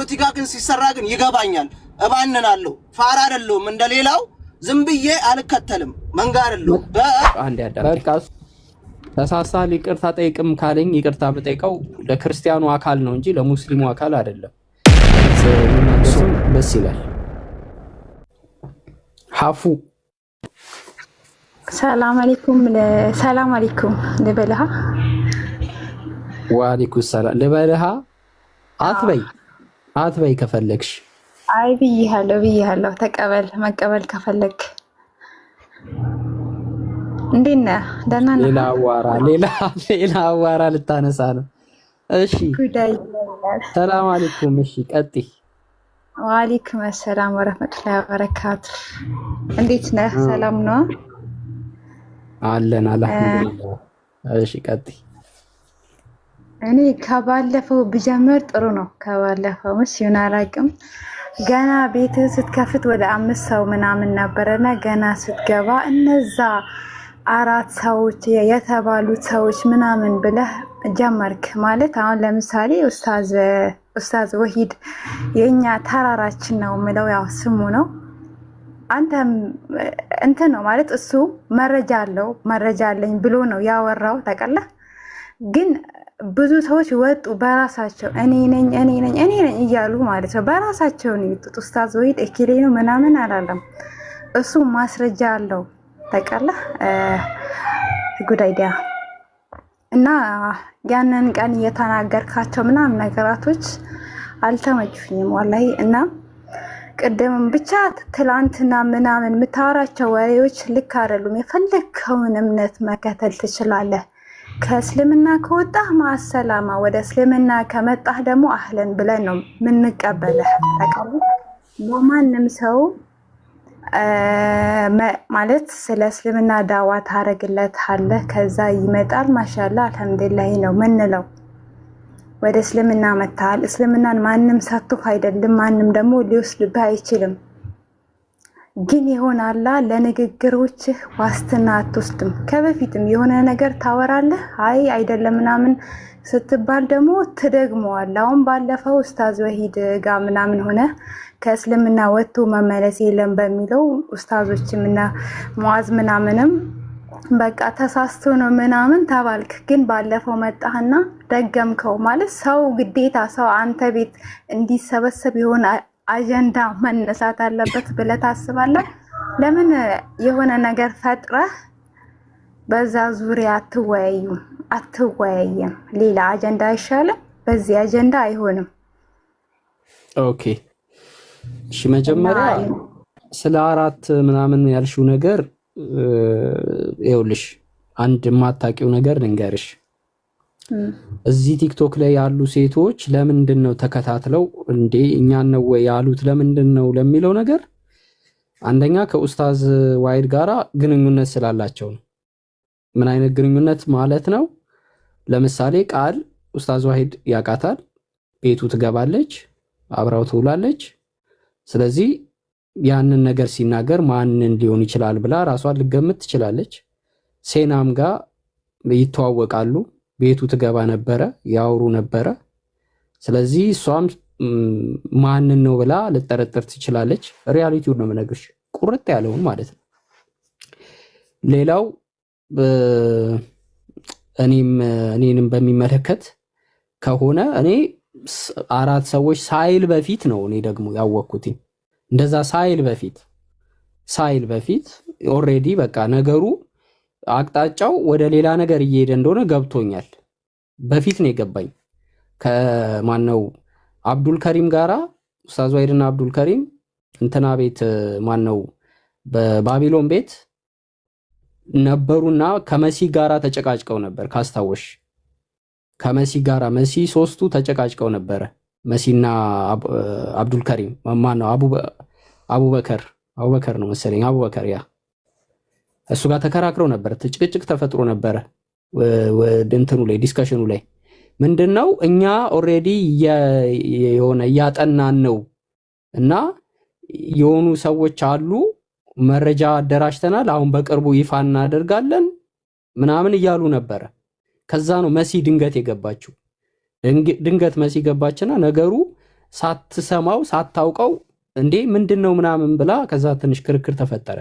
ፖለቲካ ግን ሲሰራ ግን ይገባኛል። እባንናለሁ። ፋራ አይደለሁም እንደሌላው ዝም ብዬ አልከተልም። መንጋ አይደለሁም። አንድ ያዳምጥ። ተሳሳል ይቅርታ ጠይቅም ካለኝ ይቅርታ ብጠይቀው ለክርስቲያኑ አካል ነው እንጂ ለሙስሊሙ አካል አይደለም። ደስ ይላል። ሐፉ ሰላም አለይኩም ልበልሃ። ወአለይኩም ሰላም ልበልሃ። አትበይ ከፈለግሽ። አይ ብዬሃለሁ። መቀበል ከፈለግ እንዴት ነህ? ደህና ነህ? ሌላ አዋራ ልታነሳ ነው። እሺ ሰላም አለይኩም። እሺ ቀጥይ። ወአለይኩም ሰላም ወራህመቱላሂ ወበረካቱ። እንዴት ነህ? ሰላም ነው አለን አልሐምዱሊላህ። እሺ ቀጥይ። እኔ ከባለፈው ብጀምር ጥሩ ነው። ከባለፈው ሲሆን አላውቅም። ገና ቤት ስትከፍት ወደ 5 ሰው ምናምን ነበረና ገና ስትገባ እነዛ 4 ሰዎች የተባሉት ሰዎች ምናምን ብለህ ጀመርክ ማለት። አሁን ለምሳሌ ኡስታዝ ወሂድ የኛ ተራራችን ነው የምለው ያው ስሙ ነው። አንተም እንትን ነው ማለት እሱ መረጃ አለኝ ብሎ ነው ያወራው ታውቃለህ። ግን ብዙ ሰዎች ወጡ በራሳቸው እኔ ነኝ እያሉ ማለት ነው። በራሳቸው ነው የወጡት። ኡስታዝ ወሂድ እኪሌ ነው ምናምን አላለም። እሱ ማስረጃ አለው ታውቃለህ። ጉድ አይዲያ እና ያንን ቀን እየተናገርካቸው ምናምን ነገራቶች አልተመቹኝም ወላሂ። እና ቅድምም ብቻ ትላንትና ምናምን የምታወራቸው ወሬዎች ልክ አይደሉም። የፈለግከውን እምነት መከተል ትችላለህ። ከእስልምና ከወጣህ ማሰላማ፣ ወደ እስልምና ከመጣህ ደግሞ አህለን ብለን ነው የምንቀበልህ። ለማንም ሰው ማለት ስለ እስልምና ዳዋ ታረግለታለህ። ከዛ ይመጣል ማሻላ አልሐምዱሊላህ ነው ምንለው። ወደ እስልምና መጥተሃል። እስልምናን ማንም ሰጥቶህ አይደለም፣ ማንም ደግሞ ሊወስድብህ አይችልም። ግን ይሆናላ ለንግግሮችህ ዋስትና አትወስድም። ከበፊትም የሆነ ነገር ታወራለህ፣ አይ አይደለም ምናምን ስትባል ደግሞ ትደግመዋለህ። አሁን ባለፈው ኡስታዝ ወሂድ ጋር ምናምን ሆነ ከእስልምና ወጥቶ መመለስ የለም በሚለው ኡስታዞችም እና ሙአዝ ምናምንም በቃ ተሳስቶ ነው ምናምን ተባልክ። ግን ባለፈው መጣህና ደገምከው ማለት ሰው ግዴታ ሰው አንተ ቤት እንዲሰበሰብ የሆነ አጀንዳ መነሳት አለበት ብለህ ታስባለህ? ለምን የሆነ ነገር ፈጥረህ በዛ ዙሪያ አትወያይም? ሌላ አጀንዳ አይሻልም? በዚህ አጀንዳ አይሆንም። ኦኬ እሺ፣ መጀመሪያ ስለ 4 ምናምን ያልሽው ነገር ይኸውልሽ፣ አንድ የማታውቂው ነገር ልንገርሽ። እዚህ ቲክቶክ ላይ ያሉ ሴቶች ለምንድን ነው ተከታትለው እንዴ እኛን ነው ወይ ያሉት ለምንድን ነው ለሚለው ነገር አንደኛ ከኡስታዝ ዋሂድ ጋራ ግንኙነት ስላላቸው ነው። ምን አይነት ግንኙነት ማለት ነው? ለምሳሌ ቃል ኡስታዝ ዋሂድ ያቃታል፣ ቤቱ ትገባለች፣ አብራው ትውላለች። ስለዚህ ያንን ነገር ሲናገር ማንን ሊሆን ይችላል ብላ ራሷን ልገምት ትችላለች። ሴናም ጋር ይተዋወቃሉ፣ ቤቱ ትገባ ነበረ፣ ያወሩ ነበረ። ስለዚህ እሷም ማንን ነው ብላ ልጠረጥር ትችላለች። ሪያሊቲውን ነው የምነግርሽ፣ ቁርጥ ያለውን ማለት ነው። ሌላው እኔንም በሚመለከት ከሆነ እኔ 4 ሰዎች ሳይል በፊት ነው እኔ ደግሞ ያወቅኩትኝ። እንደዛ ሳይል በፊት ኦልሬዲ በቃ ነገሩ አቅጣጫው ወደ ሌላ ነገር እየሄደ እንደሆነ ገብቶኛል። በፊት ነው የገባኝ። ከማነው አብዱል ከሪም ጋራ ኡስታዝ ዋሂድና አብዱል ከሪም እንትና ቤት ማነው በባቢሎን ቤት ነበሩና ከመሲ ጋራ ተጨቃጭቀው ነበር። ካስታወሽ ከመሲ ጋራ መሲ 3ቱ ተጨቃጭቀው ነበረ። መሲና አብዱል ከሪም ማነው አቡበከር ነው መሰለኝ። አቡበከር ያ እሱ ጋር ተከራክረው ነበር። ጭቅጭቅ ተፈጥሮ ነበረ። እንትኑ ላይ ዲስከሽኑ ላይ ምንድነው እኛ ኦሬዲ የሆነ እያጠናን ነው እና የሆኑ ሰዎች አሉ መረጃ አደራጅተናል፣ አሁን በቅርቡ ይፋ እናደርጋለን ምናምን እያሉ ነበረ። ከዛ ነው መሲ ድንገት የገባችው። ድንገት መሲ ገባችና ነገሩ ሳትሰማው ሳታውቀው እንዴ ምንድነው ምናምን ብላ ከዛ ትንሽ ክርክር ተፈጠረ።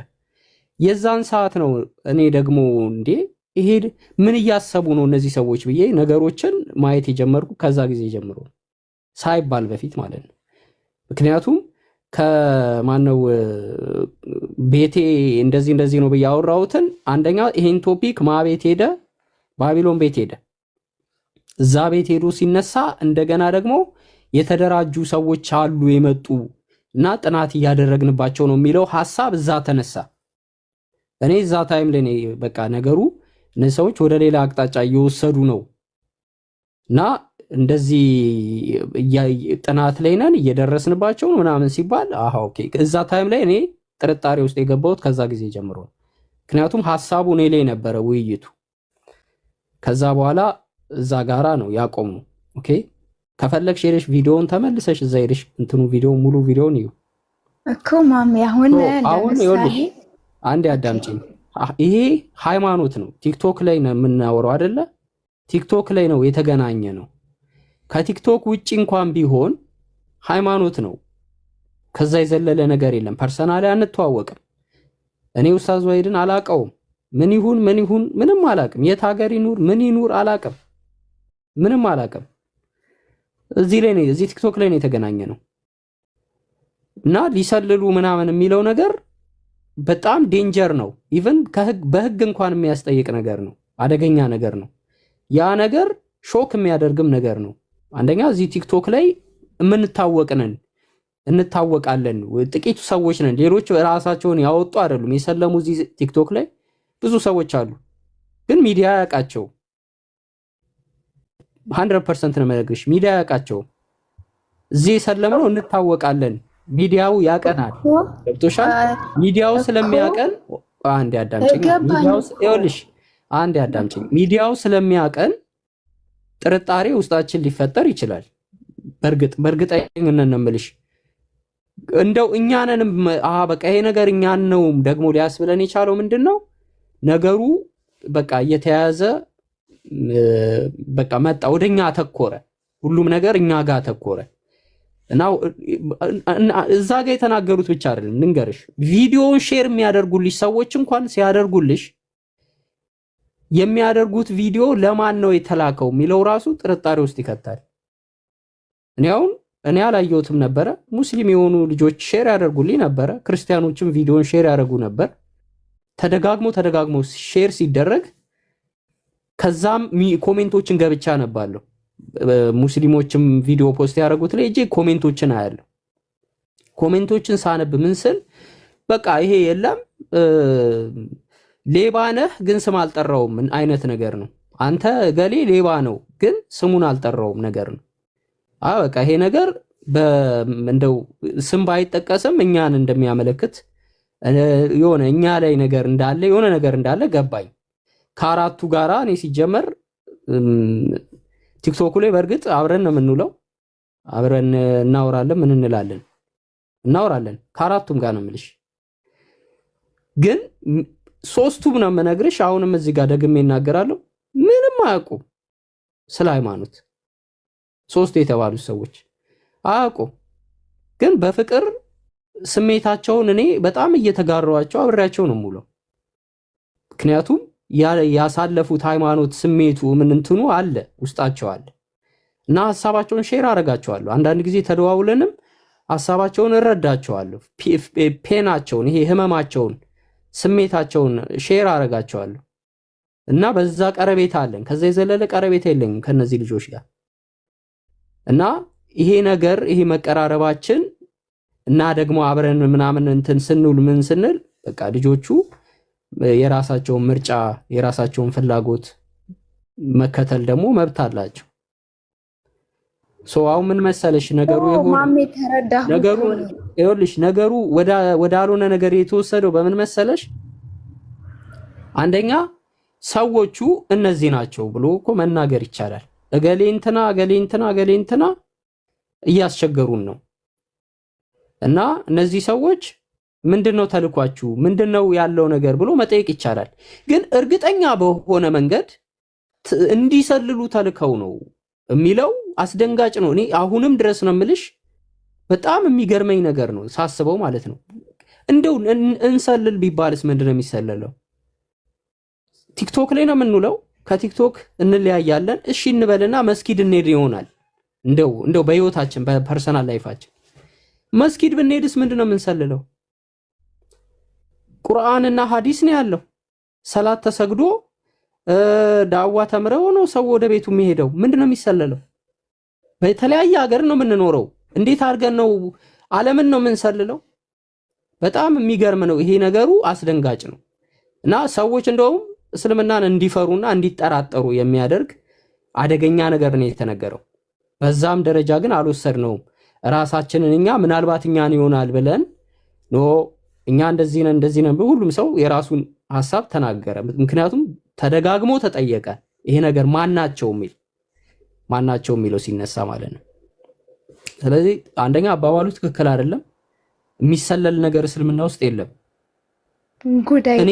የዛን ሰዓት ነው እኔ ደግሞ እንዴ ይሄ ምን እያሰቡ ነው እነዚህ ሰዎች ብዬ ነገሮችን ማየት የጀመርኩ ከዛ ጊዜ ጀምሮ ሳይባል በፊት ማለት ነው። ምክንያቱም ከማነው ቤቴ እንደዚህ ነው ብያወራሁትን አንደኛ ይሄን ቶፒክ ቤት ሄደ፣ ባቢሎን ቤት ሄደ። እዛ ቤት ሄዶ ሲነሳ እንደገና ደግሞ የተደራጁ ሰዎች አሉ የመጡ እና ጥናት እያደረግንባቸው ነው የሚለው ሐሳብ እዛ ተነሳ። እኔ እዛ ታይም ላይ በቃ ነገሩ እነዚህ ሰዎች ወደ ሌላ አቅጣጫ እየወሰዱ ነው እና እንደዚህ ጥናት ላይ ነን እየደረስንባቸው ነው ምናምን ሲባል ኦኬ እዛ ታይም ላይ እኔ ጥርጣሬ ውስጥ የገባሁት ከዛ ጊዜ ጀምሮ ነው። ምክንያቱም ሐሳቡ እኔ ላይ ነበረ ውይይቱ። ከዛ በኋላ እዛ ጋራ ነው ያቆሙ። ኦኬ ከፈለግሽ ሄደሽ ቪዲዮውን ተመልሰሽ እዛ ሄደሽ እንትኑ ቪዲዮ ሙሉ ቪዲዮውን እዩ እኮ ማሚ። አሁን ይኸውልሽ አንዴ አዳምጪኝ። ይሄ ሃይማኖት ነው። ቲክቶክ ላይ ነው የምናወራው አይደለ? ቲክቶክ ላይ ነው የተገናኘ ነው። ከቲክቶክ ውጪ እንኳን ቢሆን ሃይማኖት ነው። ከዛ የዘለለ ነገር የለም። ፐርሰናሊ አንተዋወቅም። እኔ ኡስታዝ ወሂድን አላቀውም። ምን ይሁን ምንም አላቅም። የት ሀገር ይኑር ምን ይኑር አላቅም። ምንም አላቅም። እዚህ ቲክቶክ ላይ ነው የተገናኘ ነው እና ሊሰልሉ ምናምን የሚለው ነገር በጣም ዴንጀር ነው። ኢቭን በህግ እንኳን የሚያስጠይቅ ነገር ነው። አደገኛ ነገር ነው። ያ ነገር ሾክ የሚያደርግም ነገር ነው። አንደኛ እዚህ ቲክቶክ ላይ የምንታወቅነን እንታወቃለን። ጥቂቱ ሰዎች ነን። ሌሎች ራሳቸውን ያወጡ አይደሉም የሰለሙ። እዚህ ቲክቶክ ላይ ብዙ ሰዎች አሉ፣ ግን ሚዲያ ያውቃቸው 100% ነው የምነግርሽ። ሚዲያ ያውቃቸው። እዚህ የሰለምነው እንታወቃለን። ሚዲያው ያቀናል። ገብቶሻል? ሚዲያው ስለሚያቀን አንድ ያዳምጪኝ። ሚዲያው ስለሚያቀን ጥርጣሬ ውስጣችን ሊፈጠር ይችላል። በእርግጠኝነት ነው የምልሽ። እንደው እኛንንም በቃ ይሄ ነገር እኛን ነው ደግሞ ሊያስብለን የቻለው ምንድነው ነገሩ በቃ እየተያዘ በቃ መጣ ወደኛ ተኮረ። ሁሉም ነገር እኛ ጋር ተኮረ እና እዛ ጋር የተናገሩት ብቻ አይደለም ልንገርሽ፣ ቪዲዮውን ሼር የሚያደርጉልሽ ሰዎች እንኳን ሲያደርጉልሽ የሚያደርጉት ቪዲዮ ለማን ነው የተላከው የሚለው ራሱ ጥርጣሬ ውስጥ ይከታል። እኔ አላየሁትም ነበረ። ሙስሊም የሆኑ ልጆች ሼር ያደርጉልኝ ነበረ። ክርስቲያኖችም ቪዲዮውን ሼር ያደርጉ ነበር። ተደጋግሞ ሼር ሲደረግ ከዛም ኮሜንቶችን ገብቻ ነባለሁ። ሙስሊሞችም ቪዲዮ ፖስት ያደረጉት ላይ እጄ ኮሜንቶችን አያለሁ። ኮሜንቶችን ሳነብ ምን ስል በቃ ይሄ የለም ሌባ ነህ ግን ስም አልጠራውም አይነት ነገር ነው። አንተ ገሌ ሌባ ነው ግን ስሙን አልጠራውም ነገር ነው። በቃ ይሄ ነገር እንደው ስም ባይጠቀስም እኛን እንደሚያመለክት የሆነ እኛ ላይ ነገር እንዳለ የሆነ ነገር እንዳለ ገባኝ። ከአራቱ ጋራ እኔ ሲጀመር ቲክቶክ ላይ በእርግጥ አብረን ነው የምንውለው፣ አብረን እናወራለን፣ ምን እናወራለን ከአራቱም ጋር ነው የምልሽ። ግን ሶስቱም ነው የምነግርሽ። አሁንም እዚህ ጋር ደግሜ እናገራለሁ፣ ምንም አያውቁም ስለ ሃይማኖት። ሶስቱ የተባሉት ሰዎች አያውቁም፣ ግን በፍቅር ስሜታቸውን እኔ በጣም እየተጋራኋቸው አብሬያቸው ነው የምውለው። ምክንያቱም ያሳለፉት ሃይማኖት ስሜቱ ምን እንትኑ አለ ውስጣቸው አለ እና ሐሳባቸውን ሼር አደርጋቸዋለሁ። አንዳንድ ጊዜ ተደዋውለንም ሐሳባቸውን እረዳቸዋለሁ። ፔናቸውን ይሄ ህመማቸውን ስሜታቸውን ሼር አደርጋቸዋለሁ እና በዛ ቀረቤታ አለን። ከዛ የዘለለ ቀረቤታ የለኝም ከነዚህ ልጆች ጋር እና ይሄ ነገር ይሄ መቀራረባችን እና ደግሞ አብረን ምናምን እንትን ስንውል ምን ስንል በቃ ልጆቹ የራሳቸውን ምርጫ የራሳቸውን ፍላጎት መከተል ደግሞ መብት አላቸው። አሁን ምን መሰለሽ ነገሩ ነገሩ ወደ አልሆነ ነገር የተወሰደው በምን መሰለሽ፣ አንደኛ ሰዎቹ እነዚህ ናቸው ብሎ እኮ መናገር ይቻላል። እገሌ እንትና እያስቸገሩን ነው እና እነዚህ ሰዎች ምንድነው ተልኳችሁ ምንድነው ያለው ነገር ብሎ መጠየቅ ይቻላል። ግን እርግጠኛ በሆነ መንገድ እንዲሰልሉ ተልከው ነው የሚለው አስደንጋጭ ነው። እኔ አሁንም ድረስ ነው የምልሽ በጣም የሚገርመኝ ነገር ነው ሳስበው ማለት ነው። እንደው እንሰልል ቢባልስ ምንድነው የሚሰለለው? ቲክቶክ ላይ ነው የምንውለው። ከቲክቶክ እንለያያለን። እሺ እንበልና መስጊድ እንሄድ ይሆናል። እንደው በህይወታችን በፐርሰናል ላይፋችን መስጊድ ብንሄድስ ምንድነው የምንሰልለው? ቁርአንና ሐዲስ ነው ያለው። ሰላት ተሰግዶ ዳዋ ተምረው ነው ሰው ወደ ቤቱ የሚሄደው። ምንድነው የሚሰለለው? በተለያየ ሀገር ነው የምንኖረው። እንዴት አድርገን ነው ዓለምን ነው የምንሰልለው? በጣም የሚገርም ነው ይሄ ነገሩ፣ አስደንጋጭ ነው። እና ሰዎች እንደውም እስልምናን እንዲፈሩና እንዲጠራጠሩ የሚያደርግ አደገኛ ነገር ነው የተነገረው። በዛም ደረጃ ግን አልወሰድነውም። ራሳችንን እኛ ምናልባት እኛን ይሆናል ብለን እኛ እንደዚህ ነን ሁሉም ሰው የራሱን ሐሳብ ተናገረ። ምክንያቱም ተደጋግሞ ተጠየቀ ይሄ ነገር ማናቸው የሚለው ሲነሳ ማለት ነው። ስለዚህ አንደኛ አባባሉ ትክክል አይደለም። የሚሰለል ነገር እስልምና ውስጥ የለም። እኔ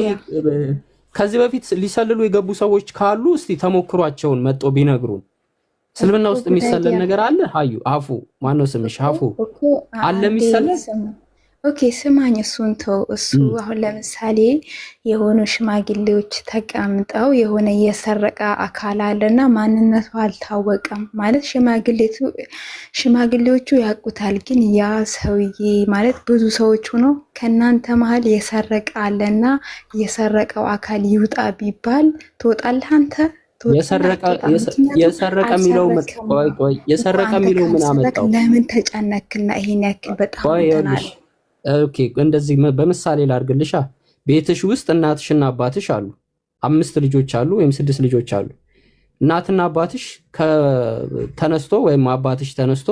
ከዚህ በፊት ሊሰልሉ የገቡ ሰዎች ካሉ እስቲ ተሞክሯቸውን መጥቶ ቢነግሩን። እስልምና ውስጥ የሚሰለል ነገር አለ? አፉ ማነው ስምሽ? አፉ አለ የሚሰለል? ኦኬ ስማኝ፣ እሱን ተው። እሱ አሁን ለምሳሌ የሆኑ ሽማግሌዎች ተቀምጠው የሆነ የሰረቀ አካል አለና ማንነቱ አልታወቀም ማለት ሽማግሌዎቹ ያውቁታል። ግን ያ ሰውዬ ማለት ብዙ ሰዎች ሆኖ ከእናንተ መሀል የሰረቀ አለና የሰረቀው አካል ይውጣ ቢባል ትወጣለህ አንተ? የሰረቀ የሚለው ምን አመጣው? ለምን ተጨነክና ይሄን ያክል በጣም ተናል? ኦኬ እንደዚህ በምሳሌ ላድርግልሻ። ቤትሽ ውስጥ እናትሽና አባትሽ አሉ። 5 ልጆች አሉ ወይም 6 ልጆች አሉ። እናትና አባትሽ ተነስቶ ወይም አባትሽ ተነስቶ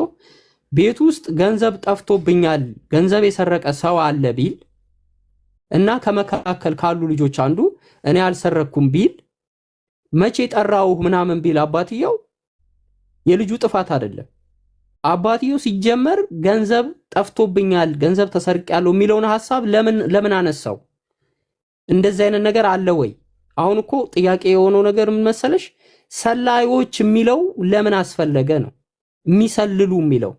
ቤት ውስጥ ገንዘብ ጠፍቶብኛል፣ ገንዘብ የሰረቀ ሰው አለ ቢል እና ከመካከል ካሉ ልጆች አንዱ እኔ አልሰረኩም ቢል መቼ ጠራው ምናምን ቢል አባትየው የልጁ ጥፋት አይደለም። አባትየው ሲጀመር ገንዘብ ጠፍቶብኛል፣ ገንዘብ ተሰርቄያለሁ የሚለውን ሐሳብ ለምን አነሳው? እንደዚህ አይነት ነገር አለ ወይ? አሁን እኮ ጥያቄ የሆነው ነገር ምን መሰለሽ፣ ሰላዮች የሚለው ለምን አስፈለገ ነው። የሚሰልሉ የሚለው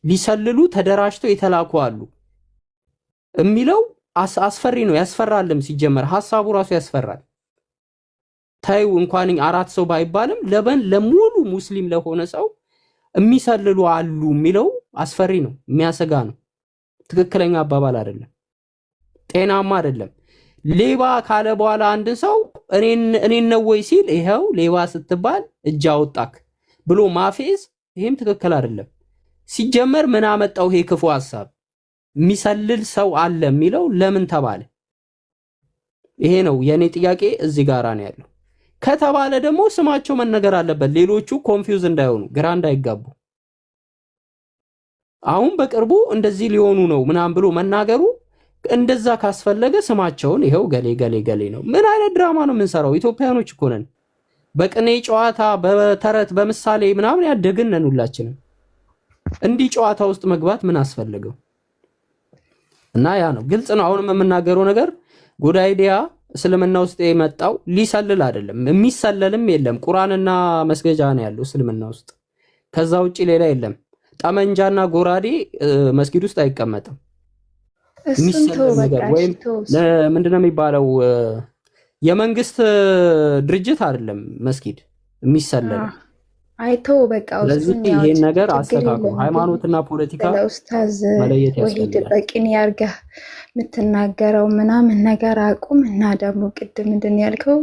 ሊሰልሉ ተደራጅተው የተላኩ አሉ የሚለው አስፈሪ ነው፣ ያስፈራልም። ሲጀመር ሐሳቡ ራሱ ያስፈራል። ታዩ እንኳን 4 ሰው ባይባልም ለሙሉ ሙስሊም ለሆነ ሰው የሚሰልሉ አሉ የሚለው አስፈሪ ነው፣ የሚያሰጋ ነው። ትክክለኛ አባባል አይደለም፣ ጤናማ አይደለም። ሌባ ካለ በኋላ አንድ ሰው እኔን ነው ወይ ሲል ይሄው ሌባ ስትባል እጅ አወጣክ ብሎ ማፌዝ፣ ይሄም ትክክል አይደለም። ሲጀመር ምን አመጣው ይሄ ክፉ ሐሳብ? የሚሰልል ሰው አለ የሚለው ለምን ተባለ? ይሄ ነው የኔ ጥያቄ። እዚህ ጋራ ነው ያለው። ከተባለ ደግሞ ስማቸው መነገር አለበት፣ ሌሎቹ ኮንፊውዝ እንዳይሆኑ፣ ግራ እንዳይጋቡ። አሁን በቅርቡ እንደዚህ ሊሆኑ ነው ምናምን ብሎ መናገሩ እንደዛ ካስፈለገ ስማቸውን ይሄው ገሌ ነው። ምን አይነት ድራማ ነው የምንሰራው? ኢትዮጵያኖች እኮ ነን። በቅኔ ጨዋታ፣ በተረት፣ በምሳሌ ምናምን ያደግን ነን ሁላችንም። እንዲህ ጨዋታ ውስጥ መግባት ምን አስፈልገው? እና ያ ነው ግልጽ ነው። አሁንም የምናገረው ነገር ጉድ አይዲያ እስልምና ውስጥ የመጣው ሊሰልል አይደለም፣ የሚሰለልም የለም። ቁርአንና መስገጃ ነው ያለው እስልምና ውስጥ። ከዛ ውጪ ሌላ የለም። ጠመንጃና ጎራዴ መስጊድ ውስጥ አይቀመጥም። የሚሰለል ነገር ወይም ምንድነው የሚባለው የመንግስት ድርጅት አይደለም መስጊድ የሚሰለል። አይቶ በቃ ስለዚህ ይሄን ነገር አስተካክሉ። ሃይማኖትና ፖለቲካ መለየት ያስፈልጋል። በቅን ያርገህ የምትናገረው ምናምን ነገር አቁም። እና ደግሞ ቅድም ምንድን ያልከው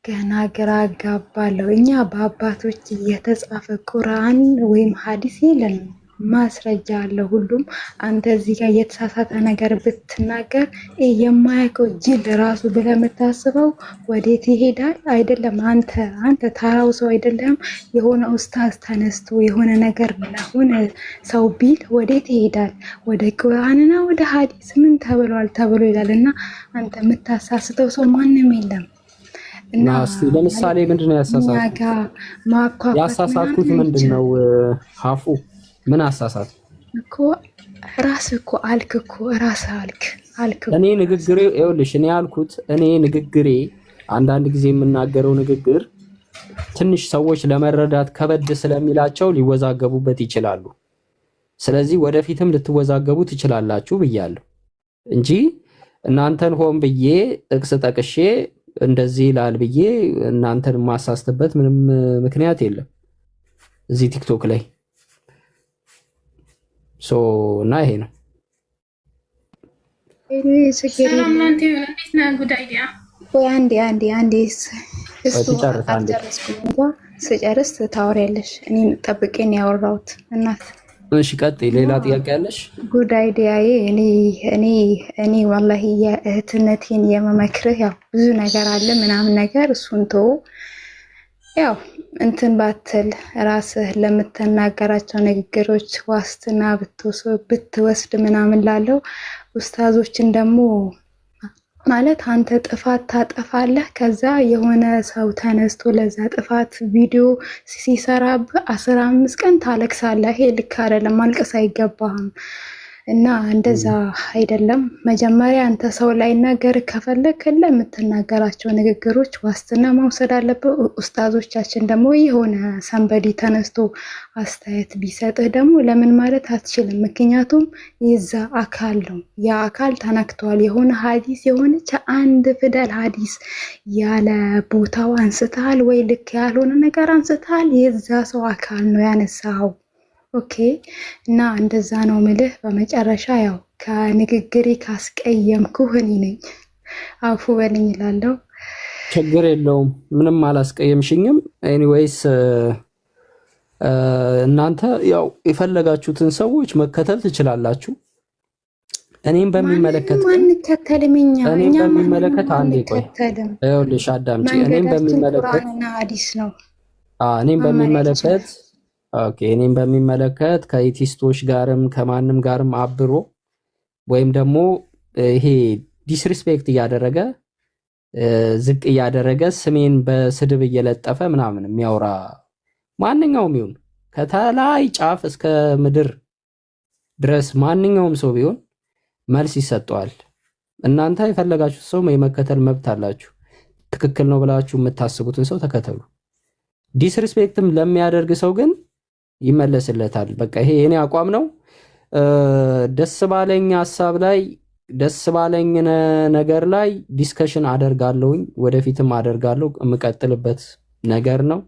ገና ግራ አጋባለሁ። እኛ በአባቶች የተጻፈ ቁርአን ወይም ሐዲስ የለንም፣ ማስረጃ አለ ሁሉም። አንተ እዚህ ጋር የተሳሳተ ነገር ብትናገር የማያውቀው ጅል ራሱ ብለህ የምታስበው ወዴት ይሄዳል? አይደለም አንተ ታራው ሰው አይደለም። የሆነ ኡስታዝ ተነስቶ የሆነ ነገር ለሆነ ሰው ቢል ወዴት ይሄዳል? ወደ ቁርአንና ወደ ሐዲስ ምን ተብሎ ይላል። እና አንተ የምታሳስተው ሰው ማንም የለም። እና ለምሳሌ ምንድነው ያሳሳትኩት? ምንድነው ሀፉ ምን አሳሳት እኮ ራስህ እኮ አልክ እኮ ራስህ አልክ። እኔ ንግግሬ ይኸውልሽ፣ እኔ ንግግሬ አንዳንድ ጊዜ የምናገረው ንግግር ትንሽ ሰዎች ለመረዳት ከበድ ስለሚላቸው ሊወዛገቡበት ይችላሉ። ስለዚህ ወደፊትም ልትወዛገቡ ትችላላችሁ ብያለሁ እንጂ እናንተን ሆን ብዬ ጥቅስ ጠቅሼ እንደዚህ ይላል ብዬ እናንተን ማሳስተበት ምንም ምክንያት የለም እዚህ ቲክቶክ ላይ እና ይሄ ነው። ሰላም ናንተ እንዴት ነህ? ጉድ አይዲያ ወይ አንዴ ስጨርስ ታወሪያለሽ። እኔም ጠብቄን ያወራሁት እናት። እሺ ቀጥይ። ሌላ ጥያቄ ያለሽ? ጉድ አይዲያዬ እኔ ወላሂ የእህትነቴን የመመክርህ ያው ብዙ ነገር አለ ምናምን ነገር እሱን ተው። ያው እንትን ባትል ራስህ ለምትናገራቸው ንግግሮች ዋስትና ብትወስድ ምናምን ላለው ኡስታዞችን ደግሞ ማለት አንተ ጥፋት ታጠፋለህ፣ ከዛ የሆነ ሰው ተነስቶ ለዛ ጥፋት ቪዲዮ ሲሰራብህ 15 ቀን ታለቅሳለህ። ይሄ ልክ አይደለም፣ ማልቀስ አይገባህም። እና እንደዛ አይደለም። መጀመሪያ አንተ ሰው ላይ ነገር ከፈለክ ለምትናገራቸው ንግግሮች ዋስትና መውሰድ አለብህ። ኡስታዞቻችን ደግሞ የሆነ ሰንበዲ ተነስቶ አስተያየት ቢሰጥህ ደግሞ ለምን ማለት አትችልም። ምክንያቱም የዛ አካል ነው፣ ያ አካል ተነክቷል። የሆነ ሀዲስ የሆነች አንድ ፊደል ሀዲስ ያለ ቦታው አንስተሃል ወይ ልክ ያልሆነ ነገር አንስተሃል፣ የዛ ሰው አካል ነው ያነሳው። ኦኬ። እና እንደዛ ነው ምልህ። በመጨረሻ ያው ከንግግሬ ካስቀየምኩህ እኔ ነኝ፣ አፉ በልኝ እላለሁ። ችግር የለውም፣ ምንም አላስቀየምሽኝም። ኤኒዌይስ እናንተ ያው የፈለጋችሁትን ሰዎች መከተል ትችላላችሁ። እኔም በሚመለከት እኔም በሚመለከት አንዴ ቆይ ይኸውልሽ አዳምጪ። እኔም በሚመለከት ሐዲስ ነው። እኔም በሚመለከት ከኢቲስቶች ጋርም ከማንም ጋርም አብሮ ወይም ደግሞ ይሄ ዲስሪስፔክት እያደረገ ዝቅ እያደረገ ስሜን በስድብ እየለጠፈ ምናምን የሚያወራ ማንኛውም ይሁን ከተላይ ጫፍ እስከ ምድር ድረስ ማንኛውም ሰው ቢሆን መልስ ይሰጠዋል። እናንተ የፈለጋችሁት ሰው የመከተል መብት አላችሁ። ትክክል ነው ብላችሁ የምታስቡትን ሰው ተከተሉ። ዲስሪስፔክትም ለሚያደርግ ሰው ግን ይመለስለታል። በቃ ይሄ የኔ አቋም ነው። ደስ ባለኝ ሐሳብ ላይ ደስ ባለኝ ነገር ላይ ዲስከሽን አደርጋለሁኝ፣ ወደፊትም አደርጋለሁ። የምቀጥልበት ነገር ነው።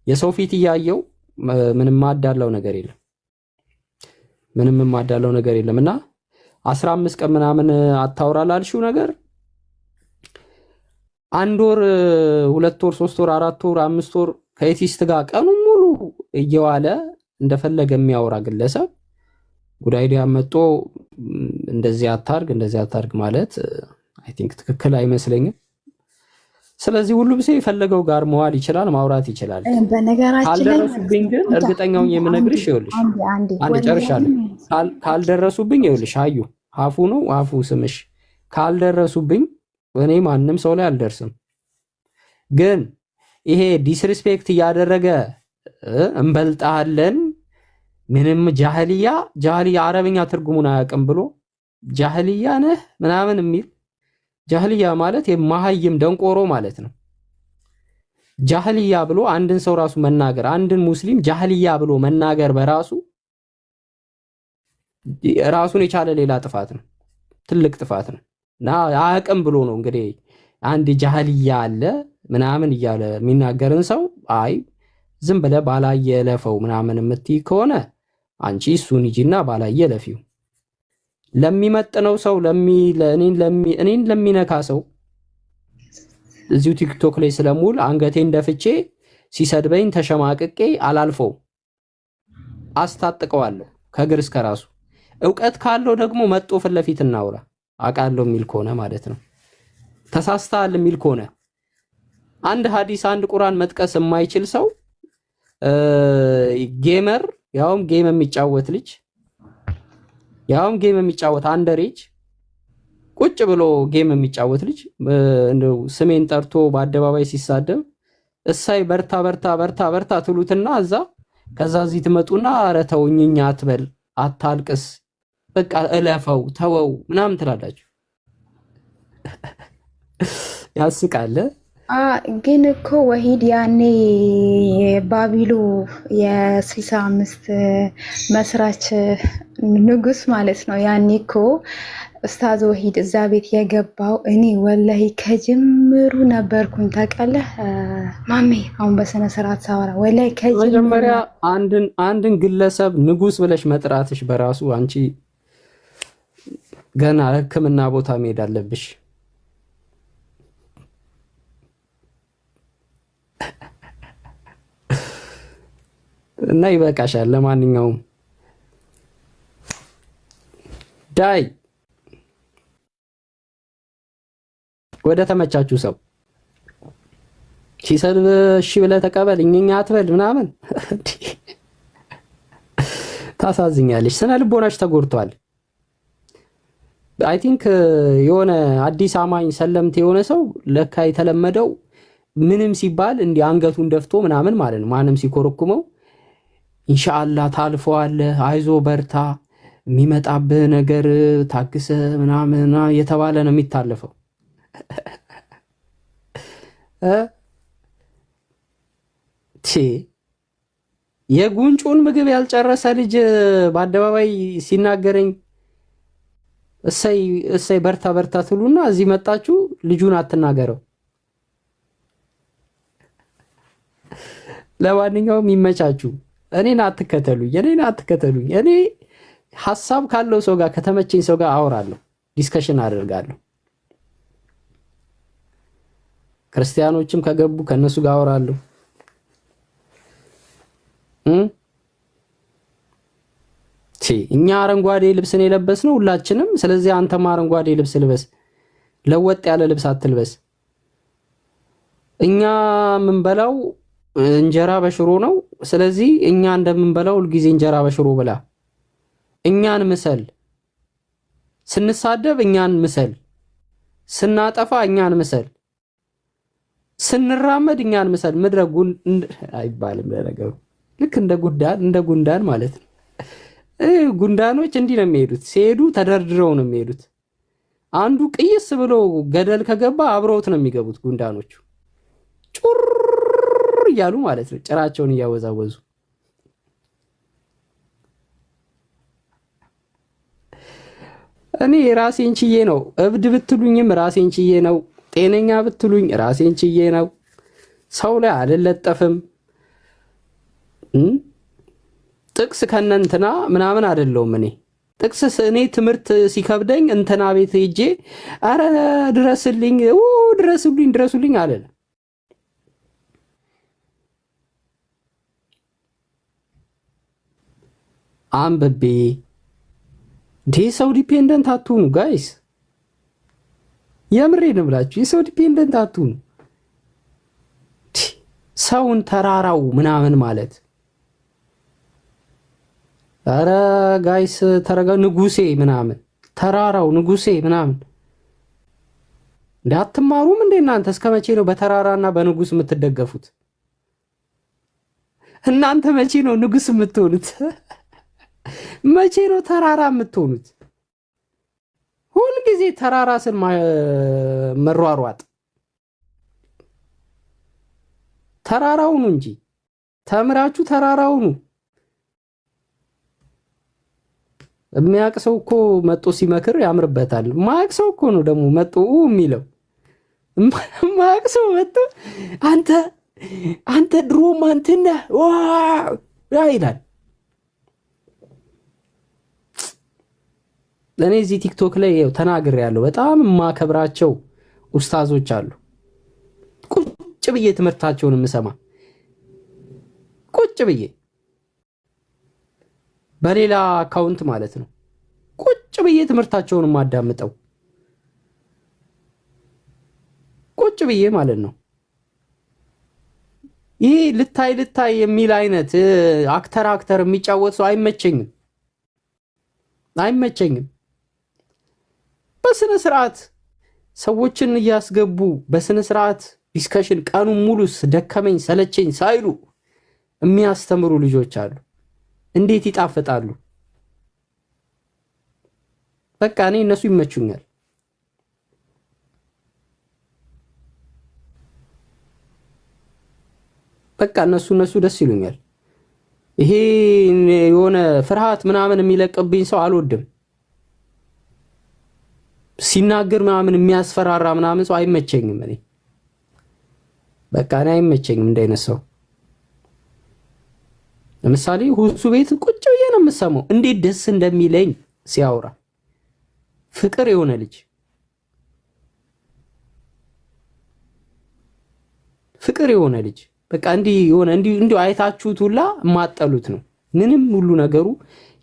የሰው ፊት እያየው ምንም ማዳለው ነገር የለም እና 15 ቀን ምናምን አታውራላልሽው ነገር 1 ወር 2 ወር 3 ወር 4 ወር 5 ወር ከኤቲስት ጋር ቀኑን ሙሉ እየዋለ እንደፈለገ የሚያወራ ግለሰብ ጉድ አይዲያ መጥቶ እንደዚህ አታርግ ማለት አይ ቲንክ ትክክል አይመስለኝም። ስለዚህ ሁሉም ሰው የፈለገው ጋር መዋል ይችላል፣ ማውራት ይችላል። ካልደረሱብኝ ግን እርግጠኛውን የምነግርሽ ይኸውልሽ አንድ ጨርሻለሁ። ካልደረሱብኝ ይኸውልሽ አፉ ስምሽ ካልደረሱብኝ እኔ ማንም ሰው ላይ አልደርስም። ግን ይሄ ዲስሪስፔክት እያደረገ እንበልጣለን ምንም ጃህልያ አረብኛ ትርጉሙን አያውቅም ብሎ ጃህልያ ነህ ምናምን የሚል ጃህልያ ማለት የማሃይም ደንቆሮ ማለት ነው። ጃህልያ ብሎ አንድን ሰው ራሱ መናገር፣ አንድን ሙስሊም ጃህልያ ብሎ መናገር በራሱ ራሱን የቻለ ሌላ ጥፋት ነው፣ ትልቅ ጥፋት ነው። እና አያውቅም ብሎ ነው እንግዲህ አንድ ጃህልያ አለ ምናምን እያለ የሚናገርን ሰው አይ ዝም ብለህ ባላየ ለፈው ምናምን የምትይ ከሆነ አንቺ እሱን ሂጂና ባላየ ለፊው። ለሚመጥነው ሰው እኔን ለሚነካ ሰው እዚሁ ቲክቶክ ላይ ስለሙል አንገቴን ደፍቼ ሲሰድበኝ ተሸማቅቄ አላልፈው፣ አስታጥቀዋለሁ ከግር እስከ ራሱ። ዕውቀት ካለው ደግሞ መጥቶ ፊት ለፊት እናውራ። አውቃለሁ የሚል ከሆነ ማለት ነው። ተሳስተሃል የሚል ከሆነ አንድ ሐዲስ አንድ ቁርአን መጥቀስ የማይችል ሰው ጌመር ያውም ጌም የሚጫወት አንደሬጅ ቁጭ ብሎ ጌም የሚጫወት ልጅ እንደው ስሜን ጠርቶ በአደባባይ ሲሳደብ እሳይ በርታ ትሉትና ከዛ እዚህ ትመጡና ኧረ ተውኝኛ አትበል፣ አታልቅስ፣ በቃ እለፈው ተወው ምናምን ትላላችሁ። ያስቃል። ግን እኮ ወሂድ ያኔ የባቢሉ የ65 መስራች ንጉስ ማለት ነው። ያኔ እኮ ኡስታዝ ወሂድ እዛ ቤት የገባው እኔ ወላሂ ከጅምሩ ነበርኩኝ። ታውቃለህ ማሜ፣ አሁን በስነ ስርዓት ሳወራ ወላሂ ከጅምሩ መጀመሪያ አንድን ግለሰብ ንጉስ ብለሽ መጥራትሽ በራሱ አንቺ ገና ሕክምና ቦታ መሄድ አለብሽ። እና ይበቃሻል። ለማንኛውም ዳይ ወደ ተመቻችሁ ሰው ሲሰድብ እሺ ብለህ ተቀበል፣ እኛኛ አትበል ምናምን። ታሳዝኛለሽ። ስነ ልቦናሽ ተጎድቷል። አይ ቲንክ የሆነ አዲስ አማኝ ሰለምት የሆነ ሰው ለካ የተለመደው ምንም ሲባል እንዲህ አንገቱን ደፍቶ ምናምን ማለት ነው። ማንም ሲኮረኩመው ኢንሻአላህ ታልፈዋለህ፣ አይዞ በርታ፣ የሚመጣብህ ነገር ታግሰ ምናምን የተባለ ነው የሚታለፈው። የጉንጩን ምግብ ያልጨረሰ ልጅ በአደባባይ ሲናገረኝ እሰይ በርታ በርታ ትሉና እዚህ መጣችሁ ልጁን አትናገረው። ለማንኛውም ይመቻችሁ። እኔን አትከተሉኝ። እኔ ሐሳብ ካለው ሰው ጋር ከተመቸኝ ሰው ጋር አወራለሁ፣ ዲስከሽን አደርጋለሁ። ክርስቲያኖችም ከገቡ ከነሱ ጋር አወራለሁ። እኛ አረንጓዴ ልብስን የለበስነው ሁላችንም። ስለዚህ አንተም አረንጓዴ ልብስ ልበስ፣ ለወጥ ያለ ልብስ አትልበስ። እኛ የምንበላው እንጀራ በሽሮ ነው። ስለዚህ እኛ እንደምንበላው ሁልጊዜ እንጀራ በሽሮ ብላ። እኛን ምሰል። ስንሳደብ እኛን ምሰል፣ ስናጠፋ እኛን ምሰል፣ ስንራመድ እኛን ምሰል። ምድረ አይባልም ለነገሩ። ልክ እንደ ጉንዳን ማለት ነው። ጉንዳኖች እንዲህ ነው የሚሄዱት። ሲሄዱ ተደርድረው ነው የሚሄዱት። አንዱ ቅይስ ብሎ ገደል ከገባ አብረውት ነው የሚገቡት ጉንዳኖቹ፣ ጩር እያሉ ማለት ነው፣ ጭራቸውን እያወዛወዙ። እኔ ራሴን ችዬ ነው። እብድ ብትሉኝም ራሴን ችዬ ነው። ጤነኛ ብትሉኝ ራሴን ችዬ ነው። ሰው ላይ አልለጠፍም። ጥቅስ ከነንትና ምናምን አይደለሁም። እኔ ትምህርት ሲከብደኝ እንትና ቤት ሄጄ አረ ድረሱልኝ አለ። አንብቤ ሰው ዲፔንደንት አትሁኑ ጋይስ። የምሬን ብላችሁ የሰው ዲፔንደንት አትሁኑ። ሰውን ተራራው ምናምን ማለት አረ ጋይስ ተረጋ። ንጉሴ ምናምን ተራራው ንጉሴ ምናምን እንዳትማሩም እንዴ እናንተ? እስከ መቼ ነው በተራራና በንጉስ የምትደገፉት? እናንተ መቼ ነው ንጉስ የምትሆኑት? መቼ ነው ተራራ የምትሆኑት? ሁልጊዜ ተራራ ስን መሯሯጥ። ተራራውኑ እንጂ ተምራችሁ ተራራውኑ። የሚያውቅ ሰው እኮ መጦ ሲመክር ያምርበታል። ማያውቅ ሰው እኮ ነው ደግሞ መጦ የሚለው። ማያውቅ ሰው መጦ አንተ ድሮም አንተና ይላል። እኔ እዚህ ቲክቶክ ላይ ተናግሬያለሁ። በጣም የማከብራቸው ኡስታዞች አሉ። ቁጭ ብዬ ትምህርታቸውን የምሰማ ቁጭ ብዬ በሌላ አካውንት ማለት ነው። ቁጭ ብዬ ትምህርታቸውን የማዳምጠው ቁጭ ብዬ ማለት ነው። ይሄ ልታይ የሚል አይነት አክተር የሚጫወት ሰው አይመቸኝም። በስነ ስርዓት ሰዎችን እያስገቡ በስነ ስርዓት ዲስከሽን ቀኑን ሙሉ ደከመኝ ሰለቸኝ ሳይሉ የሚያስተምሩ ልጆች አሉ። እንዴት ይጣፍጣሉ! በቃ እኔ እነሱ ይመቹኛል። በቃ እነሱ ደስ ይሉኛል። ይሄ የሆነ ፍርሃት ምናምን የሚለቅብኝ ሰው አልወድም። ሲናገር ምናምን የሚያስፈራራ ምናምን ሰው አይመቸኝም። እኔ በቃ እኔ አይመቸኝም እንደዚህ ሰው። ለምሳሌ ሁሱ ቤት ቁጭ ብዬ ነው የምሰማው እንዴት ደስ እንደሚለኝ ሲያወራ። ፍቅር የሆነ ልጅ በቃ እንዲሁ አይታችሁት ሁላ የማጠሉት ነው። ምንም ሁሉ ነገሩ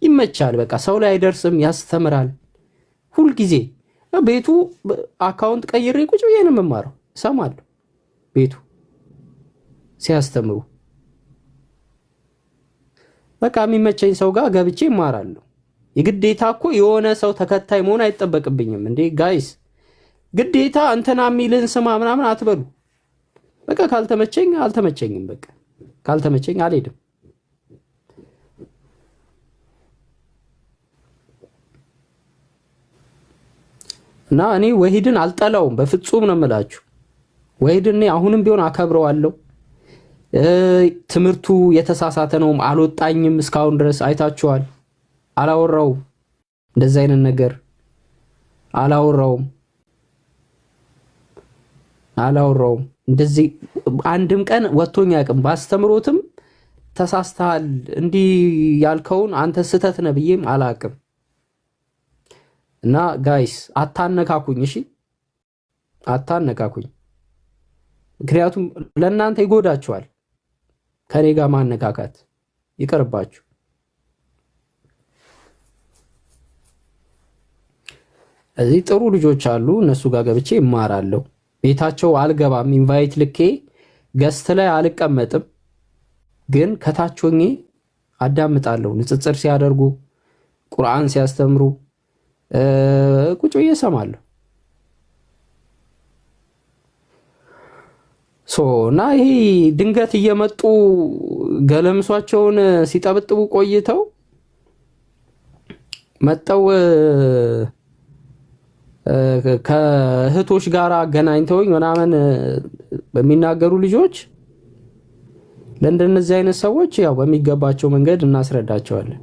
ይመቻል። በቃ ሰው ላይ አይደርስም፣ ያስተምራል። ሁልጊዜ ቤቱ አካውንት ቀይሬ ቁጭ ብዬ ነው የምማረው፣ እሰማለሁ ቤቱ ሲያስተምሩ። በቃ የሚመቸኝ ሰው ጋር ገብቼ እማራለሁ። የግዴታ እኮ የሆነ ሰው ተከታይ መሆን አይጠበቅብኝም እንዴ ጋይስ። ግዴታ እንትና የሚልን ስማ ምናምን አትበሉ። በቃ ካልተመቸኝ አልተመቸኝም። በቃ ካልተመቸኝ አልሄድም። እና እኔ ወሂድን አልጠላውም በፍጹም ነው የምላችሁ። ወሂድን እኔ አሁንም ቢሆን አከብረዋለሁ። ትምህርቱ የተሳሳተ ነውም አልወጣኝም እስካሁን ድረስ አይታችኋል። አላወራውም፣ እንደዛ አይነት ነገር አላወራውም። እንደዚህ አንድም ቀን ወጥቶኝ አያውቅም። ባስተምሮትም ተሳስተሃል እንዲህ ያልከውን አንተ ስህተት ነህ ብዬም አላውቅም። እና ጋይስ አታነካኩኝ፣ እሺ አታነካኩኝ። ምክንያቱም ለእናንተ ይጎዳችኋል። ከኔ ጋር ማነካካት ይቀርባችሁ። እዚህ ጥሩ ልጆች አሉ፣ እነሱ ጋር ገብቼ እማራለሁ። ቤታቸው አልገባም፣ ኢንቫይት ልኬ ገስት ላይ አልቀመጥም፣ ግን ከታች ሆኜ አዳምጣለሁ። ንጽጽር ሲያደርጉ፣ ቁርአን ሲያስተምሩ ቁጭ ብዬ እሰማለሁ። እና ይሄ ድንገት እየመጡ ገለምሷቸውን ሲጠብጥቡ ቆይተው መጠው ከእህቶች ጋር አገናኝተውኝ ምናምን በሚናገሩ ልጆች ለእንደነዚህ አይነት ሰዎች ያው በሚገባቸው መንገድ እናስረዳቸዋለን።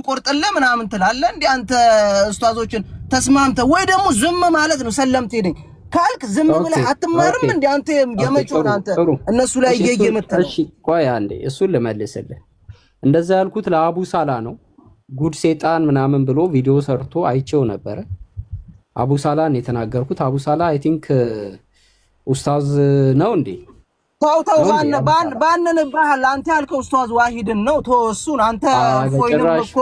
ቆርጠለ ምናምን ትላለህ እንዴ አንተ? ኡስታዞችን ተስማምተህ ወይ ደግሞ ዝም ማለት ነው። ሰለምቴ ነኝ ካልክ ዝም ብለህ አትማርም እንዴ አንተ? የመጮን አንተ እነሱ ላይ እየየመተህ። እሺ ቆይ አንዴ እሱን ልመልስልህ። እንደዛ ያልኩት ለአቡ ሳላ ነው። ጉድ ሴጣን ምናምን ብሎ ቪዲዮ ሰርቶ አይቼው ነበረ። አቡ ሳላን የተናገርኩት። አቡ ሳላ አይ ቲንክ ኡስታዝ ነው እንዴ? ተው ባንን ባህል አንተ ያልከው ኡስታዝ ዋሂድን ነው። ተወሱን አንተ ፎይንም እኮ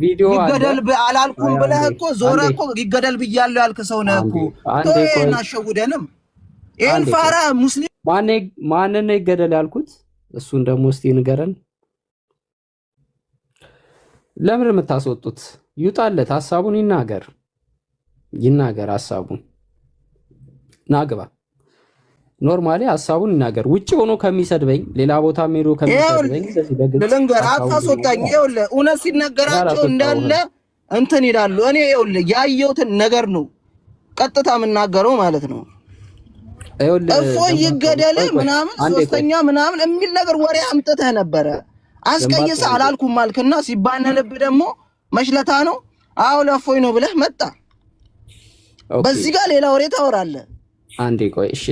ቪዲዮ ይገደል አላልኩም ብለህ እኮ ዞረ እኮ ይገደል ብያለሁ ያልክ ሰው ነህ እኮ። ተወና ሸውደንም ይሄን ፋራ ሙስሊም ማንን ነው ይገደል ያልኩት? እሱን ደግሞ እስቲ ንገረን። ለምን የምታስወጡት? ይውጣለት፣ ሐሳቡን ይናገር ሐሳቡን ናግባ ኖርማሊ ሐሳቡን ይናገር። ውጪ ሆኖ ከሚሰድበኝ ሌላ ቦታ ሄዶ ከሚሰድበኝ ለለንገር አታስወጣኝ። ይኸውልህ እውነት ሲነገራቸው እንዳለ እንትን ይላሉ። እኔ ይኸውልህ ያየሁትን ነገር ነው ቀጥታ የምናገረው ማለት ነው። ይኸውልህ እፎይ ይገደል ምናምን ሶስተኛ ምናምን የሚል ነገር ወሬ አምጥተህ ነበረ። አስቀይሰ አላልኩም ማልክና ሲባነልብ ደግሞ መሽለታ ነው። አዎ ለእፎይ ነው ብለህ መጣ። በዚህ ጋር ሌላ ወሬ ታወራለህ። አንዴ ቆይ እሺ፣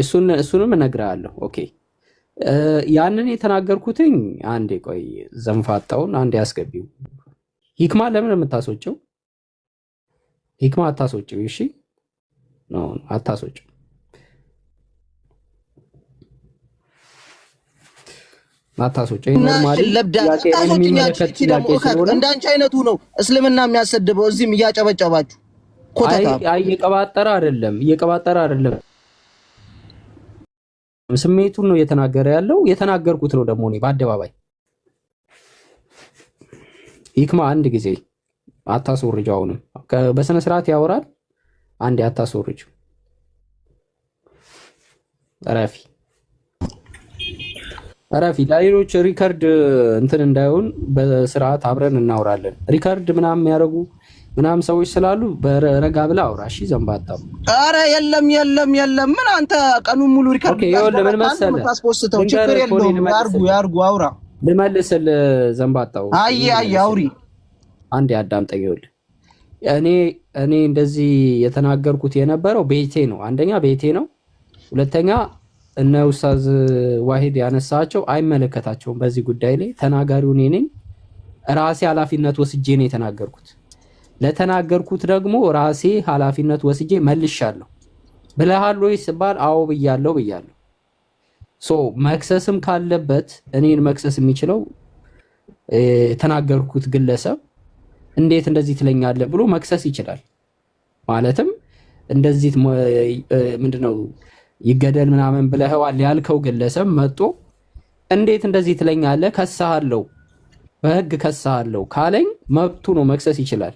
እሱንም እነግርሃለሁ። ኦኬ ያንን የተናገርኩትኝ አንዴ ቆይ ዘንፋጣውን አንዴ አስገቢው። ሂክማ ለምን የምታስወጪው? ሂክማ አታስወጪው። እሺ ኖ አታስወጪው። አታስወጪው። ኖርማሊ እንዳንቺ አይነቱ ነው እስልምና የሚያሰድበው። እዚህም እያጨበጨባችሁ ኮተታ። እየቀባጠረ አይደለም ስሜቱን ነው እየተናገረ ያለው። የተናገርኩት ነው ደግሞ እኔ በአደባባይ። ሂክማ አንድ ጊዜ አታስወርጅ። አሁንም በስነ ስርዓት ያወራል። አንዴ አታስወርጅ። ረፊ ለሌሎች ሪከርድ እንትን እንዳይሆን በስርዓት አብረን እናወራለን። ሪከርድ ምናምን የሚያደርጉ ምናምን ሰዎች ስላሉ በረጋ ብላ አውራ። እሺ ዘንባጣው። ኧረ የለም ምን አንተ ቀኑን ሙሉ ሪከርድ ታስፖስተው ችግር የለውም። ያርጉ አውራ ልመልስልህ ዘንባጣው። አይ አውሪ አንዴ አዳምጠኝ። ይኸውልህ እኔ እንደዚህ የተናገርኩት የነበረው ቤቴ ነው። አንደኛ ቤቴ ነው፣ ሁለተኛ እነ ኡስታዝ ዋሂድ ያነሳቸው አይመለከታቸውም። በዚህ ጉዳይ ላይ ተናጋሪው እኔ ነኝ። ራሴ ኃላፊነት ወስጄ ነው የተናገርኩት። ለተናገርኩት ደግሞ ራሴ ኃላፊነት ወስጄ መልሻለሁ። ብለሃል ወይ ሲባል አዎ ብያለሁ። መክሰስም ካለበት እኔን መክሰስ የሚችለው የተናገርኩት ግለሰብ እንዴት እንደዚህ ትለኛለህ ብሎ መክሰስ ይችላል። ማለትም እንደዚህ ምንድነው ይገደል ምናምን ብለህዋል ያልከው ግለሰብ መጥቶ እንዴት እንደዚህ ትለኛለህ ከሳሃለሁ፣ በህግ ከሳሃለሁ ካለኝ መብቱ ነው፣ መክሰስ ይችላል።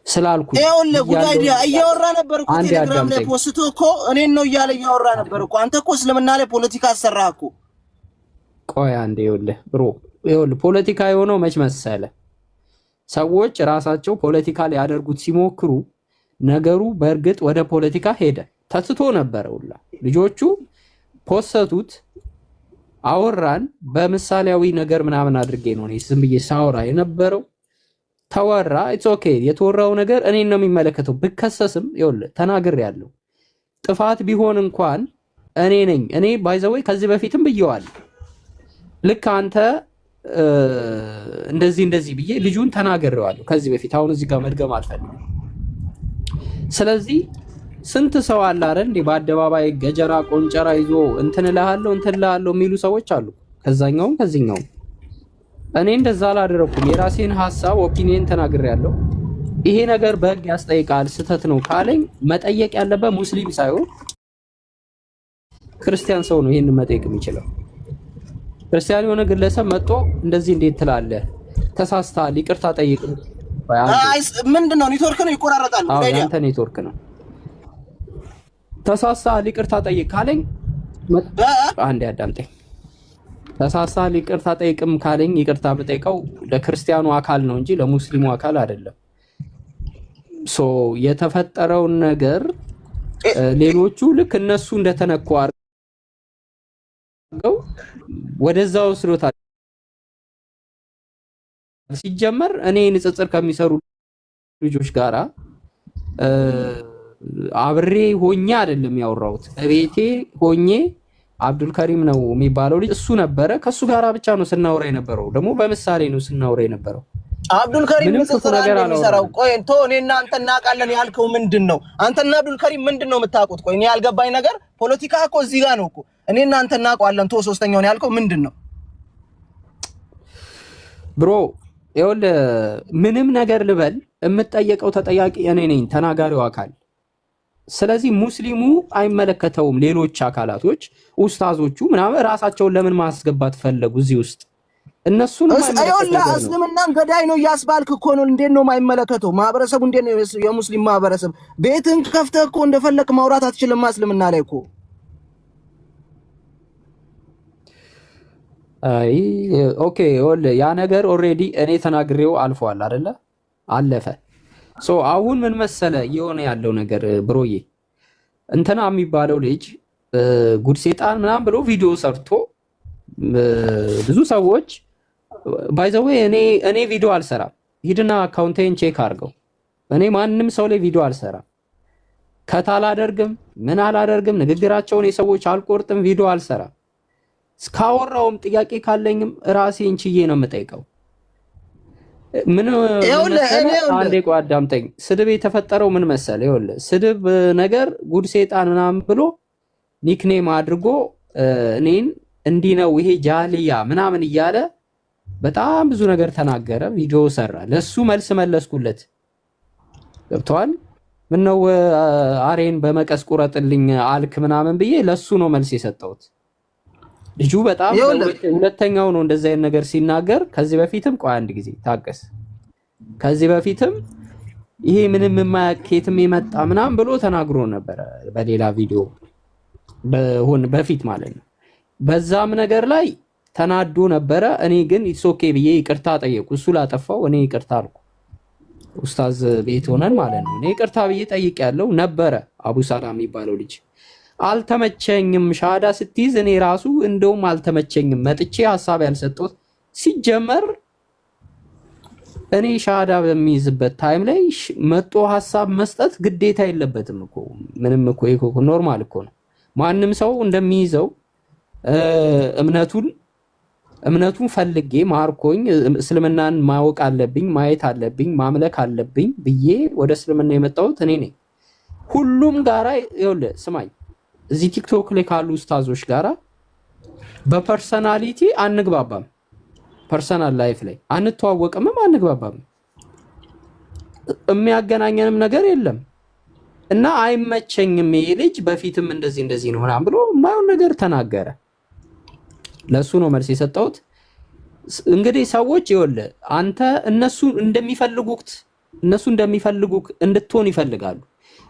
ስላልኩ ይኸውልህ ጉዳይ እያወራ ነበር እኮ ቴሌግራም ላይ ፖስቶ እኮ እኔን ነው እያለ እያወራ ነበር እኮ። አንተ እኮ እስልምና ላይ ፖለቲካ አሰራህ እኮ። ቆይ አንዴ ይኸውልህ ፖለቲካ የሆነው መች መሰለህ? ሰዎች ራሳቸው ፖለቲካ ሊያደርጉት ሲሞክሩ ነገሩ በእርግጥ ወደ ፖለቲካ ሄደ። ተትቶ ነበረ ሁላ ልጆቹ ፖሰቱት፣ አወራን በምሳሌያዊ ነገር ምናምን አድርጌ ነው እኔ ዝም ብዬ ሳወራ የነበረው። ተወራ፣ ኢትስ ኦኬ። የተወራው ነገር እኔን ነው የሚመለከተው። ብከሰስም ይኸውልህ ተናግሬያለሁ። ጥፋት ቢሆን እንኳን እኔ ነኝ። እኔ ባይ ዘ ወይ ከዚህ በፊትም ብየዋለሁ። ልክ አንተ እንደዚህ ብዬ ልጁን ተናግሬዋለሁ ከዚህ በፊት። አሁን እዚህ ጋር መድገም አልፈልግም። ስለዚህ ስንት ሰው አለ አይደል እንዴ በአደባባይ ገጀራ ቆንጨራ ይዞ እንትን እልሃለሁ የሚሉ ሰዎች አሉ፣ ከዛኛውም ከዚህኛውም። እኔ እንደዛ አላደረኩም። የራሴን ሐሳብ ኦፒኒየን ተናግሬያለሁ። ይሄ ነገር በህግ ያስጠይቃል ስህተት ነው ካለኝ መጠየቅ ያለበት ሙስሊም ሳይሆን ክርስቲያን ሰው ነው ይሄን መጠየቅ የሚችለው። ክርስቲያን የሆነ ግለሰብ መጥቶ እንደዚህ እንዴት ትላለህ፣ ተሳስተሃል፣ ይቅርታ ጠይቅ። ምንድነው ኔትወርክ ነው ይቆራረጣል። አንተ ኔትወርክ ነው። ተሳስተሃል፣ ይቅርታ ጠይቅ ካለኝ አንዴ አዳምጠኝ። ተሳስተሃል፣ ይቅርታ ጠይቅም ካለኝ ይቅርታ ብጠይቀው ለክርስቲያኑ አካል ነው እንጂ ለሙስሊሙ አካል አይደለም። የተፈጠረውን ነገር ሌሎቹ ልክ እነሱ እንደተነኩ አድርገው ወደዛው ወስዶታል። ሲጀመር እኔ ንጽጽር ከሚሰሩ ልጆች ጋራ አብሬ ሆኜ አይደለም ያወራሁት። እቤቴ ሆኜ አብዱል ከሪም ነው የሚባለው ልጅ እሱ ነበረ። ከሱ ጋራ ብቻ ነው ስናወራ የነበረው። ደግሞ በምሳሌ ነው ስናወራ የነበረው። አብዱል ከሪም ንጽጽር የሚሰራው ቆይ እኔና አንተ እናውቃለን ያልከው ምንድነው? አንተና አብዱል ከሪም ምንድነው የምታውቁት? ቆይ እኔ ያልገባኝ ነገር ፖለቲካ እኮ እዚህ ጋር ነው እኮ። እኔና አንተ እናውቃለን ሶስተኛውን ያልከው ምንድነው? ብሮ ይኸውልህ ምንም ነገር ልበል የምጠየቀው ተጠያቂ እኔ ነኝ፣ ተናጋሪው አካል። ስለዚህ ሙስሊሙ አይመለከተውም። ሌሎች አካላቶች ኡስታዞቹ ምናምን ራሳቸውን ለምን ማስገባት ፈለጉ እዚህ ውስጥ? እነሱን እስልምናን ገዳይ ነው እያስባልክ እኮ ነው። እንዴት ነው የማይመለከተው? ማህበረሰቡ እንዴት ነው የሙስሊም ማህበረሰብ? ቤትን ከፍተህ እኮ እንደፈለክ ማውራት አትችልም እስልምና ላይ እኮ። አይ ኦኬ ይኸውልህ ያ ነገር ኦልሬዲ እኔ ተናግሬው አልፏል አይደለ? አለፈ። አሁን ምን መሰለ የሆነ ያለው ነገር ብሮዬ፣ እንትና የሚባለው ልጅ ጉድ ሴጣን ምናምን ብሎ ቪዲዮ ሰርቶ ብዙ ሰዎች ባይ ዘ ዌይ እኔ ቪዲዮ አልሰራም። ሂድና አካውንቴን ቼክ አድርገው። እኔ ማንም ሰው ላይ ቪዲዮ አልሰራም። ከታላደርግም ምን አላደርግም። ንግግራቸውን የሰዎች አልቆርጥም። ቪዲዮ አልሰራም። እስካወራውም ጥያቄ ካለኝም ራሴን ችዬ ነው የምጠይቀው። ምን አንዴ ቆይ አዳምጠኝ። ስድብ የተፈጠረው ምን መሰለ? ይኸውልህ ስድብ ነገር ጉድ ሴጣን ምናምን ብሎ ኒክኔም አድርጎ እኔን እንዲህ ነው ይሄ ጃልያ ምናምን እያለ በጣም ብዙ ነገር ተናገረ። ቪዲዮ ሰራ። ለሱ መልስ መለስኩለት። ገብተዋል። ምን ነው አሬን በመቀስ ቁረጥልኝ አልክ ምናምን ብዬ ለሱ ነው መልስ የሰጠሁት። ልጁ በጣም ሁለተኛው ነው እንደዛ አይነት ነገር ሲናገር። ከዚህ በፊትም ቆይ አንድ ጊዜ ታገስ። ከዚህ በፊትም ይሄ ምንም የማያኬትም የመጣ ምናምን ብሎ ተናግሮ ነበር በሌላ ቪዲዮ በፊት ማለት ነው። በዛም ነገር ላይ ተናዶ ነበረ። እኔ ግን ኢትስ ኦኬ ብዬ ይቅርታ ጠየቁ። እሱ ላጠፋው እኔ ይቅርታ አልኩ። ኡስታዝ ቤት ሆነን ማለት ነው። እኔ ይቅርታ ብዬ ጠይቄያለሁ ነበረ። አቡ ሰላም የሚባለው ልጅ አልተመቸኝም፣ ሻሃዳ ስትይዝ እኔ ራሱ እንደውም አልተመቸኝም፣ መጥቼ ሀሳብ ያልሰጠሁት ሲጀመር እኔ ሻሃዳ በሚይዝበት ታይም ላይ መጦ ሀሳብ መስጠት ግዴታ የለበትም እኮ ምንም እኮ ይኮ ኖርማል እኮ ነው። ማንም ሰው እንደሚይዘው እምነቱን ፈልጌ ማርኮኝ እስልምናን ማወቅ አለብኝ ማየት አለብኝ ማምለክ አለብኝ ብዬ ወደ እስልምና የመጣሁት እኔ ነኝ። ሁሉም ጋራ ይኸውልህ ስማኝ፣ እዚህ ቲክቶክ ላይ ካሉ ኡስታዞች ጋራ በፐርሰናሊቲ አንግባባም፣ ፐርሰናል ላይፍ ላይ አንተዋወቅም፣ አንግባባም፣ የሚያገናኘንም ነገር የለም እና አይመቸኝም። ይሄ ልጅ በፊትም እንደዚህ ነው ምናምን ብሎ ማየው ነገር ተናገረ። ለሱ ነው መልስ የሰጠሁት። እንግዲህ ሰዎች ይኸውልህ አንተ እነሱ እንደሚፈልጉት እንድትሆን ይፈልጋሉ።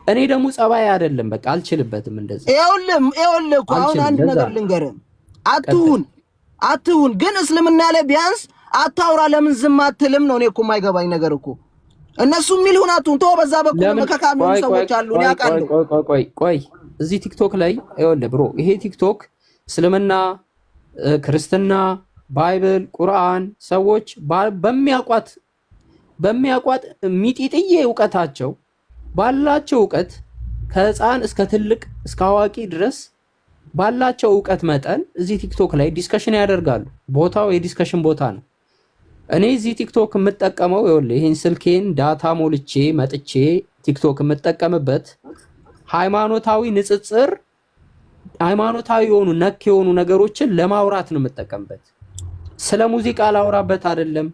እኔ ደግሞ ጸባይ አይደለም በቃ አልችልበትም እንደዚህ። ይኸውልህ እኮ አሁን አንድ ነገር ልንገርህ፣ አትሁን ግን እስልምና ላይ ቢያንስ አታውራ ለምን ዝም አትልም ነው። እኔ እኮ የማይገባኝ ነገር እኮ እነሱ የሚሉን አትሁን ተው። በዛ በኩል መከካም ሰዎች አሉ ያውቃሉ። ቆይ እዚህ ቲክቶክ ላይ ይኸውልህ ብሮ፣ ይሄ ቲክቶክ እስልምና፣ ክርስትና፣ ባይብል፣ ቁርአን ሰዎች በሚያቋት ሚጢጥዬ እውቀታቸው ባላቸው እውቀት ከህፃን እስከ ትልቅ እስከ አዋቂ ድረስ ባላቸው እውቀት መጠን እዚህ ቲክቶክ ላይ ዲስከሽን ያደርጋሉ። ቦታው የዲስከሽን ቦታ ነው። እኔ እዚህ ቲክቶክ የምጠቀመው ይኸውልህ ይሄን ስልኬን ዳታ ሞልቼ መጥቼ ቲክቶክ የምጠቀምበት ሃይማኖታዊ ንጽጽር፣ ሃይማኖታዊ የሆኑ ነክ የሆኑ ነገሮችን ለማውራት ነው የምጠቀምበት። ስለ ሙዚቃ ላውራበት አይደለም፣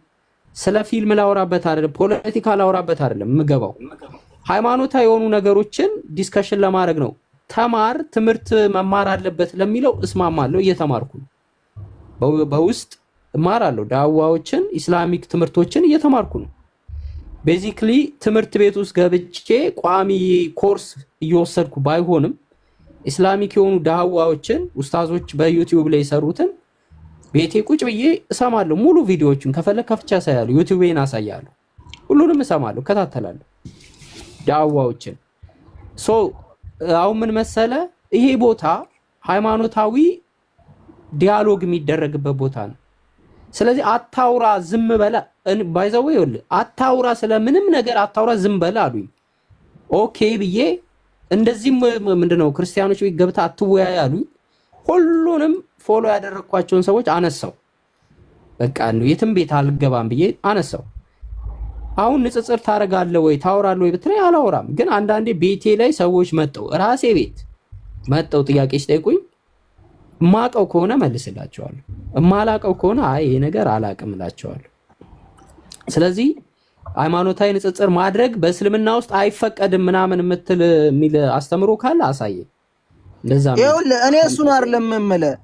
ስለ ፊልም ላውራበት አይደለም፣ ፖለቲካ ላውራበት አይደለም የምገባው። ሃይማኖታዊ የሆኑ ነገሮችን ዲስከሽን ለማድረግ ነው። ተማር ትምህርት መማር አለበት ለሚለው እስማማለሁ፣ እየተማርኩ ነው። በውስጥ እማራለሁ፣ ዳዋዎችን ኢስላሚክ ትምህርቶችን እየተማርኩ ነው። ቤዚክሊ ትምህርት ቤት ውስጥ ገብቼ ቋሚ ኮርስ እየወሰድኩ ባይሆንም ኢስላሚክ የሆኑ ዳዋዎችን ኡስታዞች በዩቲዩብ ላይ የሰሩትን ቤቴ ቁጭ ብዬ እሰማለሁ። ሙሉ ቪዲዮዎችን ከፈለክ ከፍቻ ሳያለሁ፣ ዩቲዩቤን አሳያለሁ፣ ሁሉንም እሰማለሁ፣ እከታተላለሁ ዳዋዎችን። አሁን ምን መሰለ ይሄ ቦታ ሃይማኖታዊ ዲያሎግ የሚደረግበት ቦታ ነው። ስለዚህ አታውራ ዝም በላ ባይዘው ይኸውልህ አታውራ፣ ስለምንም ነገር አታውራ ዝም በላ አሉኝ። ኦኬ ብዬ እንደዚህም ምንድነው ክርስቲያኖች ቤት ገብታ አትወያይ አሉኝ። ሁሉንም ፎሎ ያደረኳቸውን ሰዎች አነሳው። በቃ ነው የትም ቤት አልገባም ብዬ አነሳው። አሁን ንጽጽር ታረጋለህ ወይ ታወራለህ ወይ ብትለኝ አላወራም። ግን አንዳንዴ ቤቴ ላይ ሰዎች መጣው ራሴ ቤት መጣው ጥያቄ ሲጠይቁኝ ማቀው ከሆነ መልስላቸዋለሁ፣ እማላቀው ከሆነ አይ ይሄ ነገር አላቅም እላቸዋለሁ። ስለዚህ ሃይማኖታዊ ንጽጽር ማድረግ በእስልምና ውስጥ አይፈቀድም ምናምን የሚል አስተምሮ ካለ አሳየኝ። እንደዛ ነው። ይኸውልህ እኔ እሱን አይደለም የምልህ፣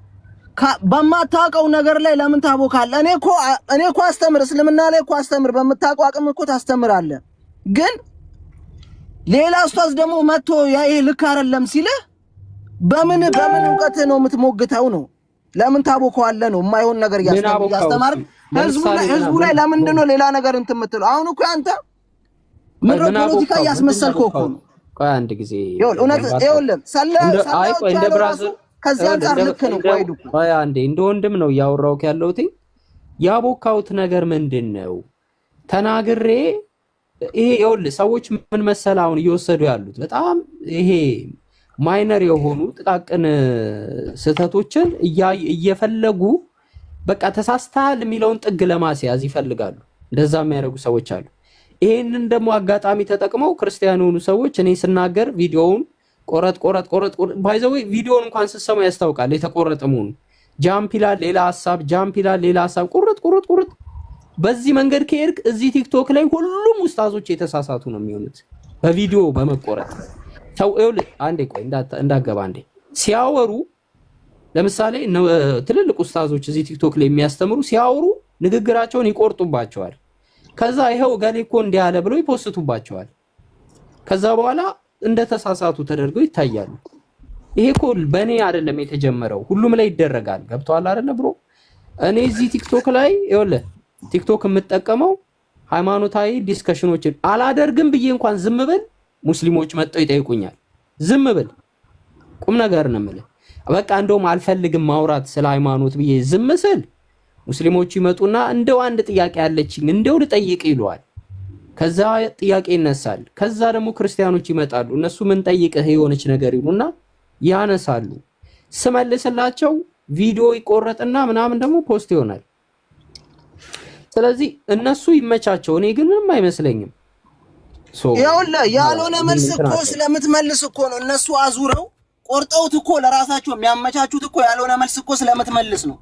በማታውቀው ነገር ላይ ለምን ታቦካለህ? እኔ እኮ አስተምር፣ እስልምና ላይ እኮ አስተምር፣ በምታውቀው አቅም እኮ ታስተምራለህ። ግን ሌላ ኡስታዝ ደግሞ መጥቶ ይሄ ልክ አይደለም ሲልህ በምን እውቀት ነው የምትሞግተው? ነው ለምን ታቦካለህ? ነው የማይሆን ነገር ያስተማር ህዝቡ ላይ ለምንድን ነው ሌላ ነገር እንትን የምትለው? አሁን እኮ አንተ ምን ፖለቲካ እያስመሰልከው እኮ ነው። ቆይ አንድ ጊዜ ይኸውልህ እንደ ብራዘር ከዚህ አንፃር ልክ ነው። ቆይ አንዴ እንደ ወንድም ነው እያወራሁት ያለሁት። ያቦካሁት ነገር ምንድን ነው ተናግሬ ይሄ ይኸውልህ ሰዎች ምን መሰለህ አሁን እየወሰዱ ያሉት በጣም ይሄ ማይነር የሆኑ ጥቃቅን ስህተቶችን እየፈለጉ በቃ ተሳስተሃል የሚለውን ጥግ ለማስያዝ ይፈልጋሉ። እንደዛ የሚያደርጉ ሰዎች አሉ። ይሄንን ደግሞ አጋጣሚ ተጠቅመው ክርስቲያን የሆኑ ሰዎች እኔ ስናገር ቪዲዮውን ቆረጥ ባይዘው ቪዲዮውን እንኳን ስትሰማ ያስታውቃል የተቆረጠ መሆኑ። ጃምፕ ይላል ሌላ ሐሳብ፣ ጃምፕ ይላል ሌላ ሐሳብ፣ ቁርጥ። በዚህ መንገድ ከሄድክ እዚህ ቲክቶክ ላይ ሁሉም ኡስታዞች የተሳሳቱ ነው የሚሆኑት በቪዲዮ በመቆረጥ። ሰው ይኸውልህ አንዴ ቆይ እንዳገባ አንዴ ሲያወሩ ለምሳሌ ትልልቅ ኡስታዞች እዚህ ቲክቶክ ላይ የሚያስተምሩ ሲያወሩ ንግግራቸውን ይቆርጡባቸዋል። ከዛ ይሄው ገሌ እኮ እንዲህ ያለ ብለው ይፖስቱባቸዋል። ከዛ በኋላ እንደተሳሳቱ ተደርገው ይታያሉ። ይሄ እኮ በእኔ አይደለም የተጀመረው፣ ሁሉም ላይ ይደረጋል። ገብቷል አይደለ ብሮ? እኔ እዚህ ቲክቶክ ላይ ይኸውልህ ቲክቶክ የምጠቀመው ሃይማኖታዊ ዲስከሽኖችን አላደርግም ብዬ እንኳን ዝም ብል ሙስሊሞች መጥተው ይጠይቁኛል። ዝም ብል ቁም ነገር ነው የምልህ። በቃ እንደውም አልፈልግም ማውራት ስለ ሃይማኖት ብዬ ዝም ስል ሙስሊሞች ይመጡና እንደው አንድ ጥያቄ አለችኝ እንደው ልጠይቅ ይሏል። ከዛ ጥያቄ ይነሳል። ከዛ ደግሞ ክርስቲያኖች ይመጣሉ። እነሱ ምን ጠይቅህ የሆነች ነገር ይሉና ያነሳሉ። ስመልስላቸው ቪዲዮ ይቆረጥና ምናምን ደግሞ ፖስት ይሆናል። ስለዚህ እነሱ ይመቻቸው፣ እኔ ግን ምንም አይመስለኝም። ይኸውልህ ያልሆነ መልስ እኮ ስለምትመልስ እኮ ነው እነሱ አዙረው ቆርጠውት እኮ ለራሳቸው የሚያመቻቹት እኮ ያልሆነ መልስ እኮ ስለምትመልስ ነው።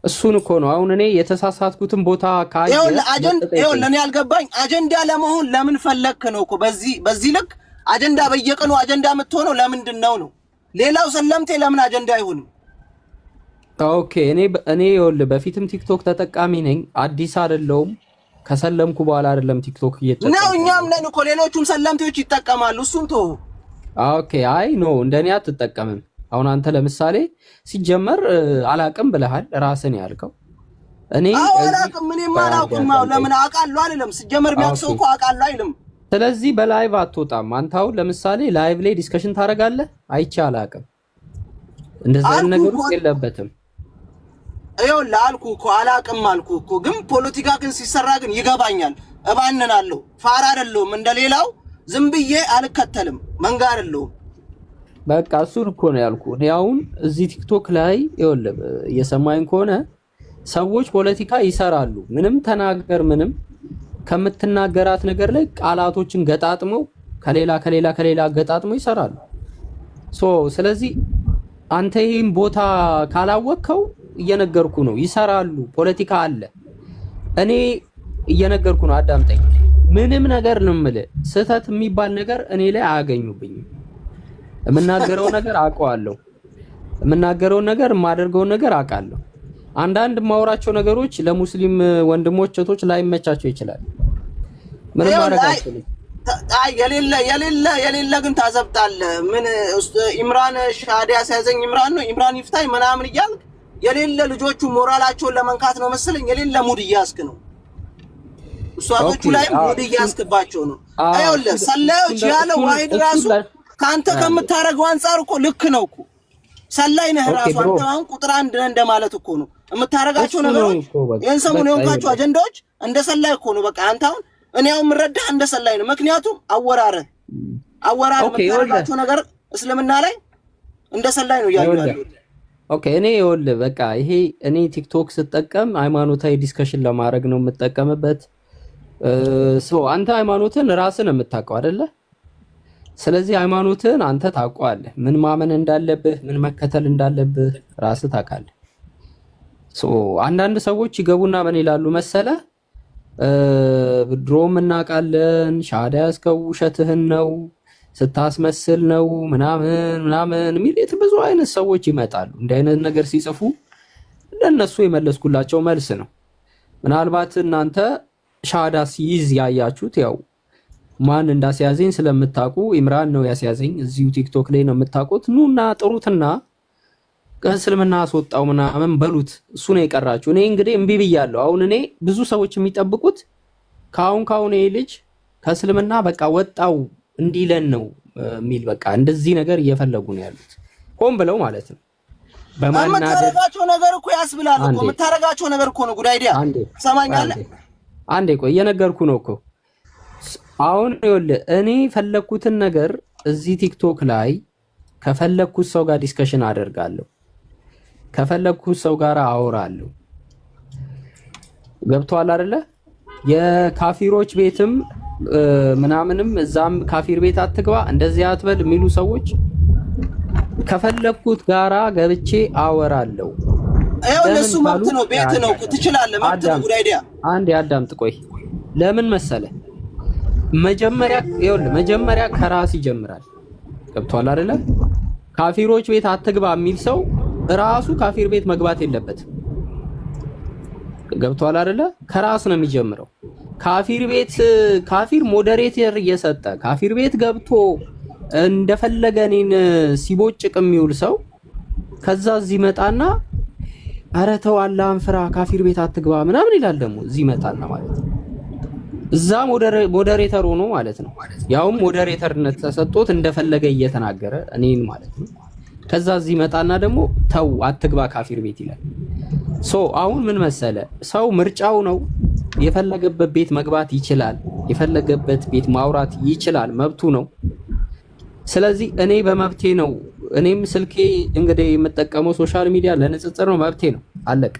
እሱን እኮ ነው አሁን እኔ የተሳሳትኩትን ቦታ ካየ ይኸውልህ እኔ ያልገባኝ አጀንዳ ለመሆን ለምን ፈለክ ነው እኮ በዚህ ልክ አጀንዳ በየቀኑ አጀንዳ የምትሆነው ለምንድን ነው? ሌላው ሰለምቴ ለምን አጀንዳ አይሆንም? ኦኬ እኔ ይኸውልህ በፊትም ቲክቶክ ተጠቃሚ ነኝ፣ አዲስ አይደለሁም። ከሰለምኩ በኋላ አይደለም ቲክቶክ እየተጠቀምኩ ነው። እኛም ነን እኮ ሌሎቹም ሰለምቴዎች ይጠቀማሉ። እሱን ተው። ኦኬ አይ ኖ እንደኔ አትጠቀምም። አሁን አንተ ለምሳሌ ሲጀመር አላቅም ብለሃል ራስን ያልከው። እኔ አላቅም ምንም አላውቅም። ለምን አውቃለሁ አይደለም ሲጀመር የሚያውቀው እኮ አውቃለሁ አይልም። ስለዚህ በላይቭ አትወጣም አንተ። አሁን ለምሳሌ ላይቭ ላይ ዲስከሽን ታደርጋለህ። አይቼ አላቅም። እንደዛ ነገር ውስጥ የለበትም። ይኸውልህ አልኩህ እኮ አላቅም አልኩህ እኮ። ግን ፖለቲካ ግን ሲሰራ ግን ይገባኛል። እባንናለሁ። ፋራ አይደለሁም እንደሌላው ዝም ብዬ አልከተልም። መንጋ አይደለሁም። በቃ እሱን እኮ ነው ያልኩህ። እኔ አሁን እዚህ ቲክቶክ ላይ ይኸውልህ እየሰማኝ ከሆነ ሰዎች ፖለቲካ ይሰራሉ። ምንም ተናገር ምንም ከምትናገራት ነገር ላይ ቃላቶችን ገጣጥመው ከሌላ ገጣጥመው ይሰራሉ። ስለዚህ አንተ ይሄን ቦታ ካላወቅከው እየነገርኩ ነው። ይሰራሉ። ፖለቲካ አለ። እኔ እየነገርኩ ነው። አዳምጠኝ። ምንም ነገር ነው የምልህ። ስህተት የሚባል ነገር እኔ ላይ አያገኙብኝም። የምናገረው ነገር አውቀዋለሁ። የምናገረው ነገር የማደርገው ነገር አውቃለሁ። አንዳንድ ማውራቸው ነገሮች ለሙስሊም ወንድሞች እህቶች ላይመቻቸው ይችላል። ምንም ማድረግ አይችልም። አይ የሌለ ግን ታዘብጣለህ። ምን ኢምራን ሻዲያ ሲያዘኝ ኢምራን ይፍታይ ምናምን እያልክ የሌለ ልጆቹ ሞራላቸውን ለመንካት ነው መሰለኝ። የሌለ ሙድ እያስክ ነው። እሷቶቹ ላይ ሙድ እያስክባቸው ነው። አይውልህ ሰላዮች ያለው ዋሂድ ራሱ ካንተ ከምታረገው አንፃር እኮ ልክ ነው እኮ። ሰላይ ነህ ራሱ አንተ አሁን ቁጥር 1 ነህ እንደማለት እኮ ነው። የምታረጋቸው ነገሮች ይሄን ሰሞኑን የሆንካቸው አጀንዳዎች እንደ ሰላይ እኮ ነው። በቃ አንተ አሁን እኔ አሁን የምረዳህ እንደ ሰላይ ነው። ምክንያቱም አወራረ የምታረጋቸው ነገር እስልምና ላይ እንደ ሰላይ ነው ያዩት። ኦኬ እኔ ይኸውልህ በቃ ይሄ እኔ ቲክቶክ ስጠቀም ሃይማኖታዊ ዲስከሽን ለማድረግ ነው የምጠቀምበት። አንተ ሃይማኖትን ራስን የምታውቀው አይደለ? ስለዚህ ሃይማኖትን አንተ ታውቀዋለህ። ምን ማመን እንዳለብህ፣ ምን መከተል እንዳለብህ ራስህ ታውቃለህ። አንዳንድ ሰዎች ይገቡና ምን ይላሉ መሰለ ድሮም እናውቃለን ሻዳ ያስከው ውሸትህን ነው ስታስመስል ነው ምናምን ሚሊት ብዙ አይነት ሰዎች ይመጣሉ። እንዲህ አይነት ነገር ሲጽፉ ለነሱ የመለስኩላቸው መልስ ነው። ምናልባት እናንተ ሻዳ ሲይዝ ያያችሁት ያው ማን እንዳስያዘኝ ስለምታውቁ ኢምራን ነው ያስያዘኝ። እዚሁ ቲክቶክ ላይ ነው የምታውቁት። ኑና ጥሩትና ከእስልምና አስወጣው ምናምን በሉት። እሱ ነው የቀራችሁ። እኔ እንግዲህ እምቢ ብያለሁ። አሁን እኔ ብዙ ሰዎች የሚጠብቁት ካሁን ይሄ ልጅ ከእስልምና በቃ ወጣው እንዲለን ነው የሚል በቃ እንደዚህ ነገር እየፈለጉ ነው ያሉት። ሆን ብለው ማለት ነው። በማናደርጋቸው ነገር እኮ ያስብላል እኮ የምታረጋቸው ነገር እኮ ነው። ጉዳይ ዲያ ሰማኛለህ። አንዴ ቆይ እየነገርኩ ነው እኮ አሁን ይኸውልህ እኔ ፈለኩትን ነገር እዚህ ቲክቶክ ላይ ከፈለኩት ሰው ጋር ዲስከሽን አደርጋለሁ። ከፈለኩት ሰው ጋር አወራለሁ። ገብቷል አይደለ? የካፊሮች ቤትም ምናምንም እዛም ካፊር ቤት አትግባ እንደዚህ አትበል የሚሉ ሰዎች ከፈለኩት ጋራ ገብቼ አወራለሁ። እሱ መብት ነው፣ ቤት ነው፣ ትችላለህ። መብት ነው። ጉዳይ ዲያ አንዴ አዳምጥ። ቆይ ለምን መሰለ መጀመሪያ ከራስ ይጀምራል። ገብቷል አይደለ? ካፊሮች ቤት አትግባ የሚል ሰው ራሱ ካፊር ቤት መግባት የለበትም። ገብቷል አይደለ? ከራስ ነው የሚጀምረው። ካፊር ሞዴሬተር እየሰጠ ካፊር ቤት ገብቶ እንደፈለገ እኔን ሲቦጭቅ የሚውል ሰው ከዛ እዚህ መጣና ኧረ ተው አላህን ፍራ ካፊር ቤት አትግባ ምናምን ይላል። ደግሞ እዚህ ይመጣና ማለት ነው እዛ ሞዴሬተር ሆኖ ማለት ነው ያውም ሞዴሬተርነት ተሰጥቶት እንደፈለገ እየተናገረ እኔን ማለት ነው። ከዛ እዚህ መጣና ደግሞ ተው አትግባ ካፊር ቤት ይላል። አሁን ምን መሰለ ሰው ምርጫው ነው። የፈለገበት ቤት መግባት ይችላል፣ የፈለገበት ቤት ማውራት ይችላል፣ መብቱ ነው። ስለዚህ እኔ በመብቴ ነው። እኔም ስልኬ እንግዲህ የምጠቀመው ሶሻል ሚዲያ ለንጽጽር ነው፣ መብቴ ነው። አለቀ።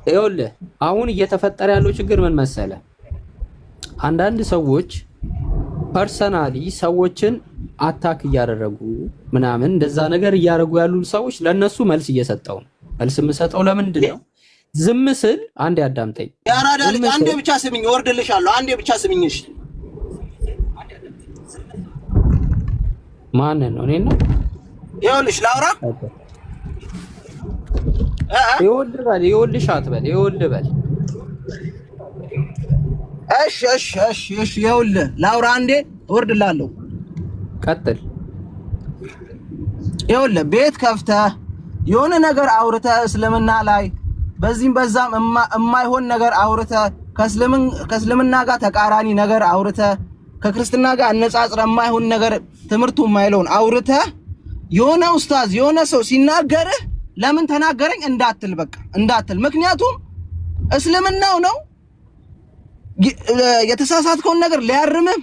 ይኸውልህ አሁን እየተፈጠረ ያለው ችግር ምን መሰለ? አንዳንድ ሰዎች ፐርሰናሊ ሰዎችን አታክ እያደረጉ ምናምን እንደዛ ነገር እያደረጉ ያሉ ሰዎች ለነሱ መልስ እየሰጠው ነው። መልስ የምሰጠው ለምንድን ነው? ዝም ስል አንዴ አዳምጠኝ። ያራዳ ልጅ አንዴ ብቻ ስሚኝ፣ ወርድልሻለሁ። አንዴ ብቻ ስሚኝ። እሺ ማን ነው? እኔ ነው። ይኸውልሽ ላውራ። ይኸውልሽ አትበል፣ ይኸውልህ በል። እሺ ይኸውልህ ላውራ። አንዴ ወርድላለሁ። ቀጥል። ይኸውልህ ቤት ከፍተህ የሆነ ነገር አውርተህ እስልምና ላይ በዚህም በዛም የማይሆን ነገር አውርተህ ከእስልምና ጋር ተቃራኒ ነገር አውርተህ ከክርስትና ጋር አነጻጽረህ የማይሆን ነገር ትምህርቱ የማይለውን አውርተህ የሆነ ኡስታዝ የሆነ ሰው ሲናገርህ ለምን ተናገረኝ እንዳትል፣ በቃ እንዳትል። ምክንያቱም እስልምናው ነው የተሳሳትከውን ነገር ሊያርምህ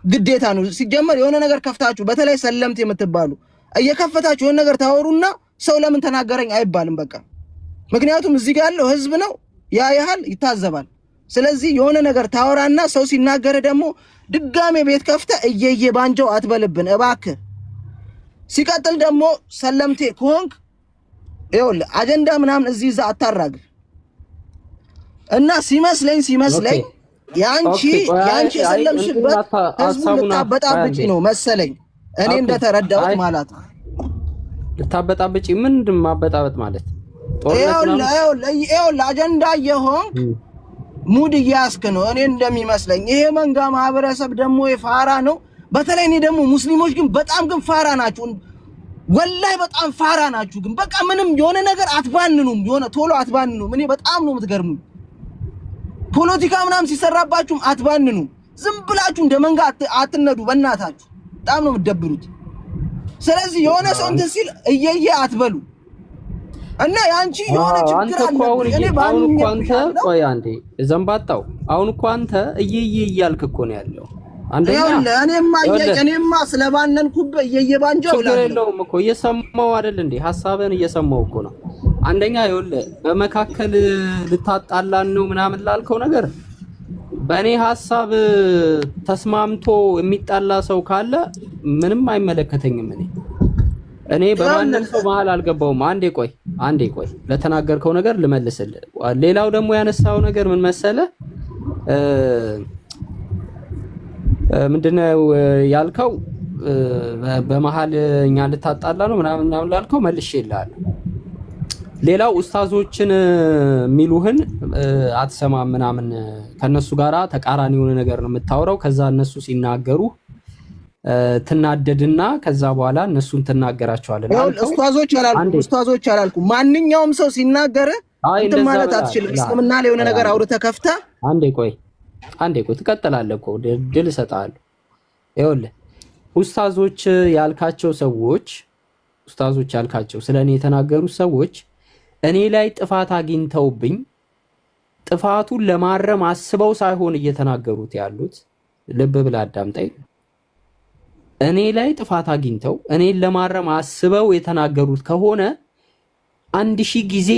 ግዴታ ነው። ሲጀመር የሆነ ነገር ከፍታችሁ በተለይ ሰለምት የምትባሉ እየከፈታችሁ የሆነ ነገር ታወሩና ሰው ለምን ተናገረኝ አይባልም። በቃ ምክንያቱም እዚህ ጋር ያለው ህዝብ ነው፣ ያ ያህል ይታዘባል። ስለዚህ የሆነ ነገር ታወራና ሰው ሲናገር ደግሞ ድጋሜ ቤት ከፍተህ እየየ ባንጃው አትበልብን እባክህ። ሲቀጥል ደግሞ ሰለምቴ ከሆንክ ይኸውልህ አጀንዳ ምናምን እዚህ እዛ አታራግፍ እና ሲመስለኝ ያንቺ የሰለምሽበት ህዝቡ ልታበጣብጪ ነው መሰለኝ እኔ እንደተረዳሁት ማለት ነው። ልታበጣብጪ ምንድን ማበጣበጥ ማለት? ይኸውልህ አጀንዳ የሆንክ ሙድ እያስክ ነው እኔ እንደሚመስለኝ። ይሄ መንጋ ማህበረሰብ ደግሞ የፋራ ነው። በተለይ እኔ ደግሞ ሙስሊሞች ግን በጣም ግን ፋራ ናችሁ፣ ወላይ በጣም ፋራ ናችሁ። ግን በቃ ምንም የሆነ ነገር አትባንኑም፣ የሆነ ቶሎ አትባንኑም። እኔ በጣም ነው የምትገርሙኝ። ፖለቲካ ምናምን ሲሰራባችሁም አትባንኑም። ዝም ብላችሁ እንደ መንጋ አትነዱ። በእናታችሁ በጣም ነው የምትደብሩት። ስለዚህ የሆነ ሰው እንትን ሲል እየየ አትበሉ እና ያንቺ የሆነ ችግር አለ። እኔ አንተ ቆይ አንዴ ዘንባጣው አሁን እኮ አንተ እየየ እያልክ እኮ ነው ያለው። አንደኛ እኔማ ስለባነንኩበት እየየ ባንጃው ችግር የለውም እኮ እየሰማው አይደል እንዴ? ሐሳብን እየሰማው እኮ ነው። አንደኛ ይኸውልህ በመካከል ልታጣላን ነው ምናምን ላልከው ነገር በእኔ ሐሳብ ተስማምቶ የሚጣላ ሰው ካለ ምንም አይመለከተኝም። እኔ በማንም ሰው መሀል አልገባውም። አንዴ ቆይ ለተናገርከው ነገር ልመልስልህ። ሌላው ደግሞ ያነሳው ነገር ምን መሰለህ? ምንድነው ያልከው? በመሀል እኛ ልታጣላ ነው ምናምን ላልከው መልሼልሃለሁ። ሌላው ኡስታዞችን የሚሉህን አትሰማም ምናምን ከነሱ ጋራ ተቃራኒ የሆነ ነገር ነው የምታወራው። ከዛ እነሱ ሲናገሩ ትናደድና ከዛ በኋላ እነሱን ትናገራቸዋለህ። ኡስታዞች አላልኩ። ማንኛውም ሰው ሲናገር እንትን ማለት አትችልም። እስልምና ላይ የሆነ ነገር አውርተህ ከፍተህ አንዴ ቆይ ትቀጥላለህ እኮ ድል እሰጥሃለሁ። ይኸውልህ ኡስታዞች ያልካቸው ስለኔ የተናገሩት ሰዎች እኔ ላይ ጥፋት አግኝተውብኝ ጥፋቱን ለማረም አስበው ሳይሆን እየተናገሩት ያሉት፣ ልብ ብለህ አዳምጠኝ። እኔ ላይ ጥፋት አግኝተው እኔን ለማረም አስበው የተናገሩት ከሆነ 1000 ጊዜ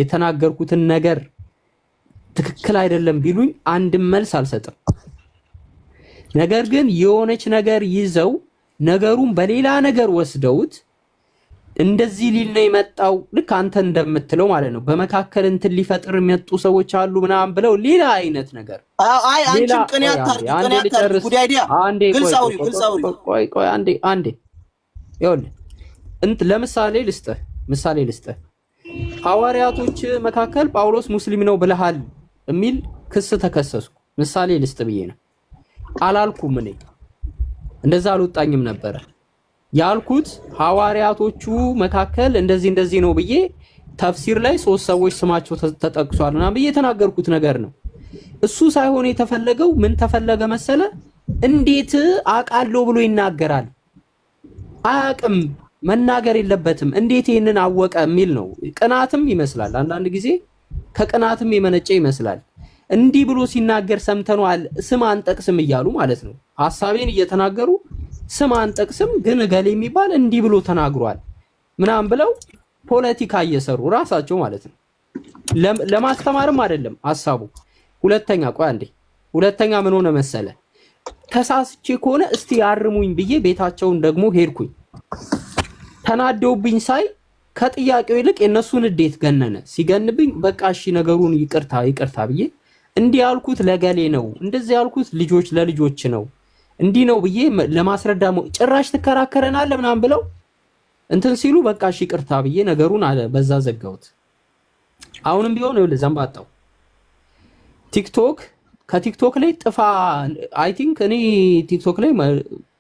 የተናገርኩትን ነገር ትክክል አይደለም ቢሉኝ አንድም መልስ አልሰጥም። ነገር ግን የሆነች ነገር ይዘው ነገሩን በሌላ ነገር ወስደውት እንደዚህ ሊል ነው የመጣው ልክ አንተ እንደምትለው ማለት ነው። በመካከል እንትን ሊፈጥር የሚመጡ ሰዎች አሉ ምናምን ብለው ሌላ አይነት ነገር አንቺም ቅኔ አታርጉ ጉዳይዲያ ቆይ አንዴ ይኸውልህ ለምሳሌ ልስጥህ ሐዋርያቶች መካከል ጳውሎስ ሙስሊም ነው ብለሃል የሚል ክስ ተከሰስኩ። ምሳሌ ልስጥ ብዬ ነው። አላልኩም። እኔ እንደዛ አልወጣኝም ነበረ ያልኩት ሐዋርያቶቹ መካከል እንደዚህ ነው ብዬ ተፍሲር ላይ 3 ሰዎች ስማቸው ተጠቅሷልና ብዬ የተናገርኩት ነገር ነው። እሱ ሳይሆን የተፈለገው ምን ተፈለገ መሰለ? እንዴት አቃለው ብሎ ይናገራል? አያቅም፣ መናገር የለበትም። እንዴት ይሄንን አወቀ የሚል ነው። ቅናትም ይመስላል አንዳንድ ጊዜ ከቅናትም የመነጨ ይመስላል። እንዲህ ብሎ ሲናገር ሰምተናል፣ ስም አንጠቅስም እያሉ ማለት ነው። ሐሳቤን እየተናገሩ ስም አንጠቅስም ግን ገሌ የሚባል እንዲህ ብሎ ተናግሯል ምናምን ብለው ፖለቲካ እየሰሩ ራሳቸው ማለት ነው። ለማስተማርም አይደለም ሐሳቡ። ሁለተኛ ምን ሆነ መሰለ? ተሳስቼ ከሆነ እስቲ ያርሙኝ ብዬ ቤታቸውን ደግሞ ሄድኩኝ። ተናደውብኝ ሳይ ከጥያቄው ይልቅ የነሱን እንዴት ገነነ። ሲገንብኝ በቃ እሺ ነገሩን ይቅርታ ብዬ እንዲህ ያልኩት ለገሌ ነው፣ እንደዚህ ያልኩት ለልጆች ነው፣ እንዲህ ነው ብዬ ለማስረዳ ጭራሽ ትከራከረናለህ ምናምን ብለው እንትን ሲሉ በቃ እሺ ይቅርታ ብዬ ነገሩን በዛ ዘጋሁት። አሁንም ቢሆን ይኸውልህ ዘንባጣው ከቲክቶክ ላይ ጥፋ። አይ ቲንክ እኔ ቲክቶክ ላይ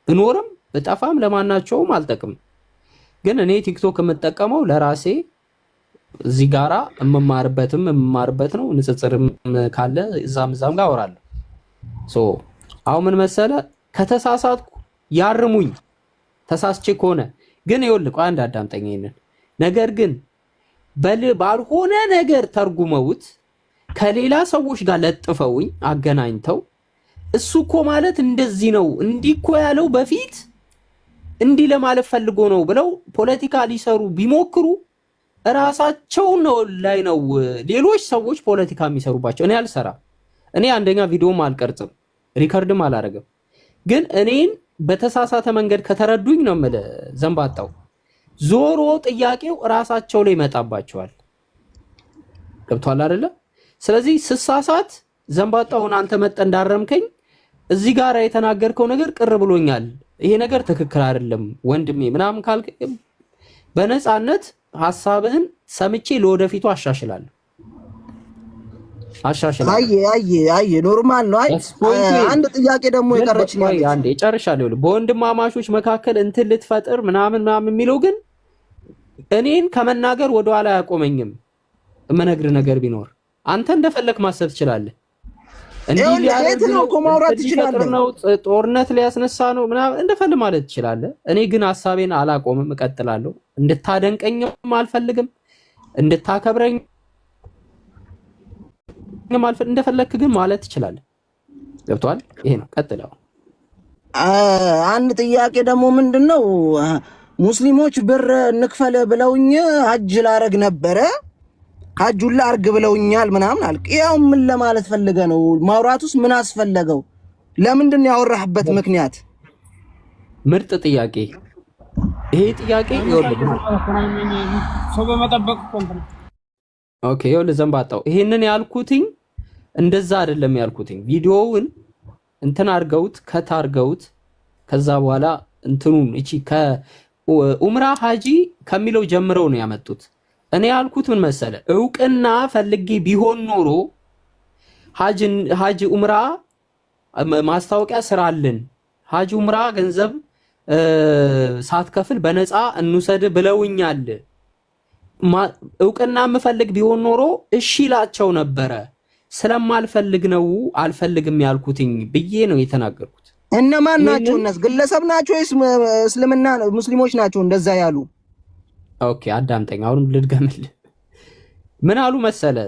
ብኖርም በጠፋም ለማናቸውም አልጠቅም። ግን እኔ ቲክቶክ የምጠቀመው ለራሴ እዚህ ጋራ የምማርበት ነው። ንጽጽርም ካለ እዛም ጋር አወራለሁ። አሁን ምን መሰለ? ከተሳሳትኩ ያርሙኝ ተሳስቼ ከሆነ ግን ይኸውልህ ቆይ አንድ አዳምጠኝ ይሄንን ነገር ግን ባልሆነ ነገር ተርጉመውት ከሌላ ሰዎች ጋር ለጥፈውኝ አገናኝተው እሱ እኮ ማለት እንደዚህ ነው እንዲህ እኮ ያለው በፊት እንዲህ ለማለት ፈልጎ ነው ብለው ፖለቲካ ሊሰሩ ቢሞክሩ ራሳቸው ነው ላይ ነው ሌሎች ሰዎች ፖለቲካ የሚሰሩባቸው። እኔ አልሰራም። እኔ አንደኛ ቪዲዮም አልቀርጽም ሪከርድም አላረግም። ግን እኔን በተሳሳተ መንገድ ከተረዱኝ ነው የምልህ ዘንባጣው ዞሮ ጥያቄው ራሳቸው ላይ ይመጣባቸዋል። ገብቷል አይደለ? ስለዚህ ስሳሳት ዘንባጣውን አንተ መጠ እንዳረምከኝ እዚህ ጋር የተናገርከው ነገር ቅር ብሎኛል፣ ይሄ ነገር ትክክል አይደለም ወንድሜ ምናምን ካልክ በነፃነት ሐሳብህን ሰምቼ ለወደፊቱ አሻሽላለሁ። አይ ኖርማል ነው። አንድ ጥያቄ ደግሞ የቀረችኝ አንዴ ጨርሻለሁ። በወንድማማቾች መካከል እንትን ልትፈጥር ምናምን የሚለው ግን እኔን ከመናገር ወደኋላ አያቆመኝም። የምነግርህ ነገር ቢኖር አንተ እንደፈለክ ማሰብ ትችላለህ። እንዲህ ሊያደርግ ነው ጦርነት ሊያስነሳ ነው ምናምን እንደፈለክ ማለት ትችላለህ። እኔ ግን ሐሳቤን አላቆምም፣ እቀጥላለሁ። እንድታደንቀኝም አልፈልግም፣ እንድታከብረኝ እንደፈለክ ግን ማለት ትችላለህ። ገብቷል? ይሄ ነው። ቀጥለው። አንድ ጥያቄ ደግሞ ምንድነው ሙስሊሞች ብር እንክፈል ብለውኝ ሀጅ ላረግ ነበረ ሀጁን ላርግ ብለውኛል ምናምን አልክ። ያው ምን ለማለት ፈልገ ነው? ማውራቱስ ምን አስፈለገው? ለምንድን ነው ያወራህበት ምክንያት? ምርጥ ጥያቄ። ይሄ ጥያቄ ይወልድ ሰው በመጠበቅ ኮንትራት ኦኬ። ይኸውልህ ዘንባጣው ይሄንን ያልኩትኝ እንደዛ አይደለም ያልኩትኝ። ቪዲዮውን እንትን አርገውት ከታርገውት ከዛ በኋላ እንትኑን እቺ ከኡምራ ሀጂ ከሚለው ጀምረው ነው ያመጡት። እኔ ያልኩት ምን መሰለ? እውቅና ፈልጌ ቢሆን ኖሮ ሀጂ ኡምራ ማስታወቂያ ስራልን ሀጂ ኡምራ ገንዘብ ሳትከፍል በነፃ እንውሰድ ብለውኛል። እውቅና የምፈልግ ቢሆን ኖሮ እሺ ላቸው ነበረ። ስለማልፈልግ ነው አልፈልግም ያልኩትኝ ብዬ ነው የተናገርኩት። እነማን ናቸው? እነሱ ግለሰብ ናቸው ወይስ እስልምና ሙስሊሞች ናቸው እንደዛ ያሉ? ኦኬ አዳምጠኝ። አሁንም ልድገምልህ። ምን አሉ መሰለ?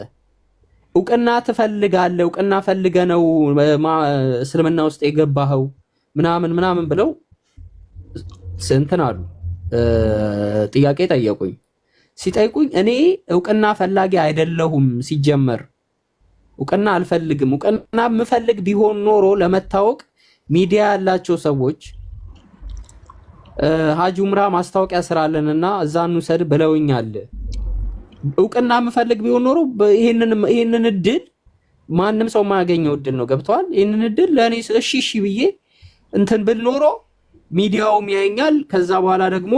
እውቅና ትፈልጋለህ፣ እውቅና ፈልገ ነው እስልምና ውስጥ የገባኸው ምናምን ብለው እንትን አሉ። ጥያቄ ጠየቁኝ። ሲጠይቁኝ እኔ እውቅና ፈላጊ አይደለሁም። ሲጀመር እውቅና አልፈልግም። እውቅና የምፈልግ ቢሆን ኖሮ ለመታወቅ ሚዲያ ያላቸው ሰዎች ሀጂ ኡምራ ማስታወቂያ ስራለንና እዛ እንውሰድ ብለውኛል። እውቅና የምፈልግ ቢሆን ኖሮ ይሄንን እድል ማንም ሰው የማያገኘው እድል ነው። ገብቷል? ይሄንን እድል ለእኔ እሺ ብዬ እንትን ብል ኖሮ ሚዲያውም ያየኛል። ከዛ በኋላ ደግሞ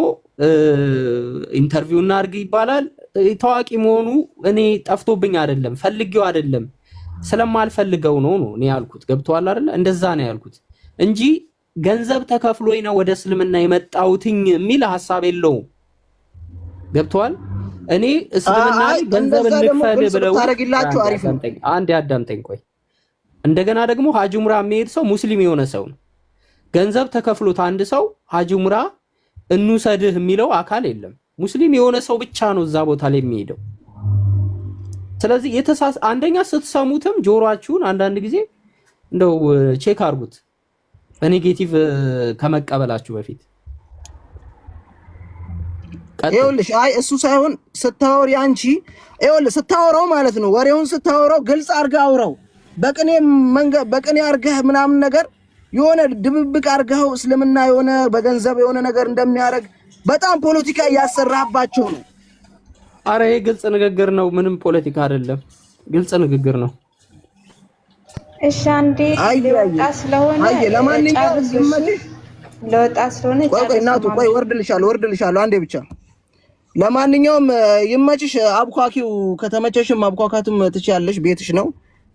ኢንተርቪው እናድርግ ይባላል። ታዋቂ መሆኑ እኔ ጠፍቶብኝ አይደለም፣ ፈልጌው አይደለም፣ ስለማልፈልገው ነው እኔ ያልኩት። ገብቷል አይደል? እንደዛ ነው ያልኩት እንጂ ገንዘብ ተከፍሎኝ ነው ወደ እስልምና የመጣሁትኝ የሚል ሐሳብ የለውም። ገብቷል? እኔ እስልምና ገንዘብ እንክፈል ብለው ታረጋላችሁ አሪፍ ነው። አንዴ አዳምጠኝ ቆይ። እንደገና ደግሞ ሐጂ ዑምራ የሚሄድ ሰው ሙስሊም የሆነ ሰው ነው። ገንዘብ ተከፍሎት አንድ ሰው ሐጂ ዑምራ እንውሰድህ የሚለው አካል የለም። ሙስሊም የሆነ ሰው ብቻ ነው እዛ ቦታ ላይ የሚሄደው። ስለዚህ አንደኛ ስትሰሙትም ጆሮአችሁን አንዳንድ ጊዜ እንደው ቼክ አድርጉት በኔጌቲቭ ከመቀበላችሁ በፊት። ይኸውልሽ አይ እሱ ሳይሆን ስታወሪ አንቺ ይኸውልሽ ስታወራው ማለት ነው ወሬውን ስታወራው ግልጽ አድርገህ አውራው። በቅኔ አድርገህ ምናምን ነገር የሆነ ድብብቅ አድርገው እስልምና የሆነ በገንዘብ የሆነ ነገር እንደሚያደርግ በጣም ፖለቲካ እያሰራባቸው ነው። አረ ይሄ ግልጽ ንግግር ነው፣ ምንም ፖለቲካ አይደለም፣ ግልጽ ንግግር ነው። እሺ አንዴ ለወጣ ስለሆነ ለማንኛውም ለወጣ ስለሆነ ቆይ እናቱ ቆይ ወርድልሻለሁ አንዴ ብቻ። ለማንኛውም ይመችሽ። አብኳኪው ከተመቸሽም አብኳካቱም ትችያለሽ፣ ቤትሽ ነው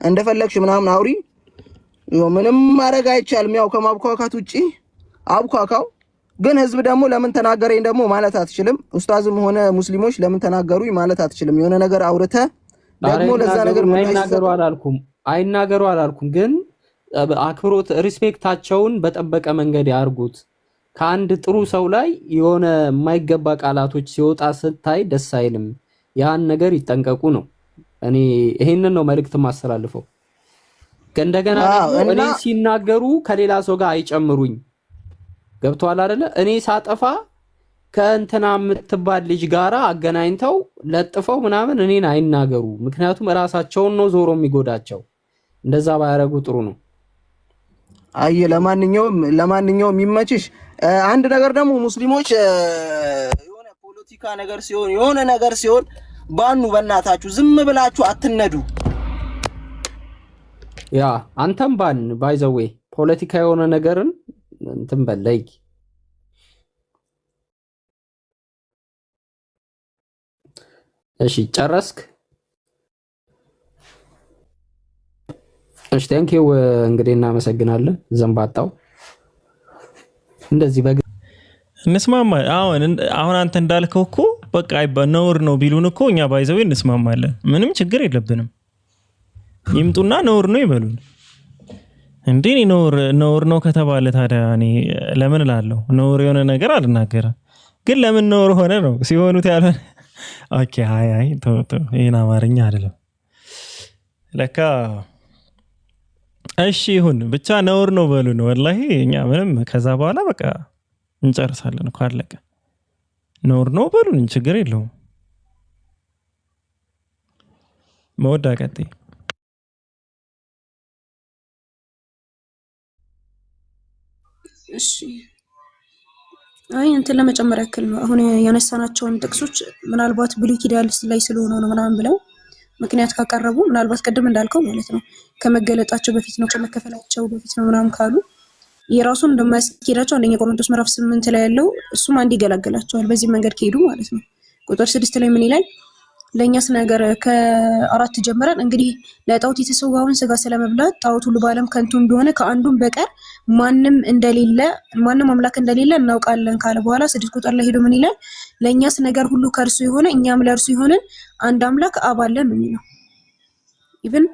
እንደፈለግሽ ምናምን አውሪ። ምንም ማድረግ አይቻልም። ያው ከማብኳካት ውጪ አብኳካው ግን ህዝብ ደግሞ ለምን ተናገረኝ ደግሞ ማለት አትችልም። ኡስታዝም ሆነ ሙስሊሞች ለምን ተናገሩኝ ማለት አትችልም። የሆነ ነገር አውርተ ደግሞ ለዛ ነገር አይናገሩ አላልኩም። ግን አክብሮት ሪስፔክታቸውን በጠበቀ መንገድ ያርጉት። ከአንድ ጥሩ ሰው ላይ የሆነ የማይገባ ቃላቶች ሲወጣ ስታይ ደስ አይልም። ያን ነገር ይጠንቀቁ ነው። እኔ ይሄንን ነው መልእክት ማስተላልፈው። እንደገና ደግሞ እኔ ሲናገሩ ከሌላ ሰው ጋር አይጨምሩኝ። ገብቷል አይደለ? እኔ ሳጠፋ ከእንትና የምትባል ልጅ ጋራ አገናኝተው ለጥፈው ምናምን እኔን አይናገሩ። ምክንያቱም ራሳቸውን ነው ዞሮ የሚጎዳቸው። እንደዛ ባያረጉ ጥሩ ነው። አይ ለማንኛውም ይመችሽ። አንድ ነገር ደግሞ ሙስሊሞች የሆነ ፖለቲካ ነገር ሲሆን የሆነ ነገር ሲሆን ባኑ በእናታችሁ ዝም ብላችሁ አትነዱ። ያ አንተም ባን ባይዘዌ ፖለቲካ የሆነ ነገርን እንትን በላይ እሺ ጨረስክ? እሺ ቴንኪው። እንግዲህ እናመሰግናለን። ዘንባጣው እንደዚህ እንስማማ። አሁን አንተ እንዳልከው እኮ በቃ ነውር ነው ቢሉን እኮ እኛ ባይዘው እንስማማለን። ምንም ችግር የለብንም። ይምጡና ነውር ነው ይበሉን። እንዴ ነውር ነው ከተባለ ታዲያ እኔ ለምን እላለሁ? ነውር የሆነ ነገር አልናገርም። ግን ለምን ነውር ሆነ ነው ሲሆኑት ያለ ኦኬ። አይ ተው ይሄን አማርኛ አይደለም ለካ። እሺ ይሁን ብቻ ነውር ነው በሉን። ወላሂ እኛ ምንም ከዛ በኋላ በቃ እንጨርሳለን እኮ አለቀ። ነውር ነው በሉን፣ ችግር የለውም። መወዳ ቀጥይ። እሺ አይ እንትን ለመጨመር ያክል ነው። አሁን ያነሳናቸውን ጥቅሶች ምናልባት ብሉይ ኪዳን ላይ ስለሆነ ነው ምናምን ብለው ምክንያት ካቀረቡ ምናልባት ቀደም እንዳልከው ማለት ነው ከመገለጣቸው በፊት ነው ከመከፈላቸው በፊት ነው ምናምን ካሉ የራሱን እንደማያስኬዳቸው አንደኛ ቆሮንቶስ ምዕራፍ 8 ላይ ያለው እሱም አንድ ይገላገላቸዋል። በዚህ መንገድ ከሄዱ ማለት ነው። ቁጥር 6 ላይ ምን ይላል? ለኛስ ነገር ከ4 ጀምረን እንግዲህ ለጣዖት የተሰዋውን ስጋ ስለመብላት ጣዖት ሁሉ በዓለም ከንቱ እንደሆነ ከአንዱም በቀር ማንም አምላክ እንደሌለ እናውቃለን ካለ በኋላ 6 ቁጥር ላይ ሄዶ ምን ይላል? ለኛስ ነገር ሁሉ ከእርሱ የሆነ እኛም ለእርሱ የሆነን አንድ አምላክ አብ አለን ነው የሚለው። ኢቭን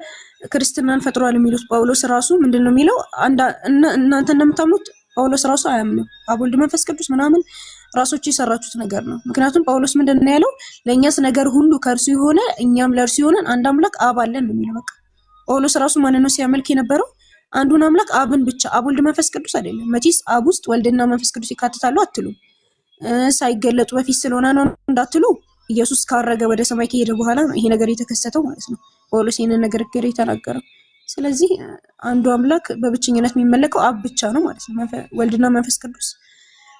ክርስትናን ፈጥሯል የሚሉት ጳውሎስ ራሱ ምንድነው የሚለው? እናንተ እንደምታምኑት ጳውሎስ ራሱ አያምንም። አብ ወልድ መንፈስ ቅዱስ ምናምን ራሶች የሰራችሁት ነገር ነው። ምክንያቱም ጳውሎስ ምንድነው ያለው? ለኛስ ነገር ሁሉ ከእርሱ የሆነ እኛም ለእርሱ የሆነን አንድ አምላክ አብ አለን ነው የሚለው። በቃ ጳውሎስ ራሱ ማንን ነው ሲያመልክ የነበረው? አንዱን አምላክ አብን ብቻ። አብ ወልድ መንፈስ ቅዱስ አይደለም። መቼስ አብ ውስጥ ወልድና መንፈስ ቅዱስ ይካተታሉ አትሉ? ሳይገለጡ በፊት ስለሆነ ነው እንዳትሉ። ኢየሱስ ካረገ ወደ ሰማይ ከሄደ በኋላ ነው ይሄ ነገር የተከሰተው ማለት ነው። ጳውሎስ ይሄንን ነገር የተናገረው። ስለዚህ አንዱ አምላክ በብቸኝነት የሚመለከው አብ ብቻ ነው ማለት ነው። ወልድና መንፈስ ቅዱስ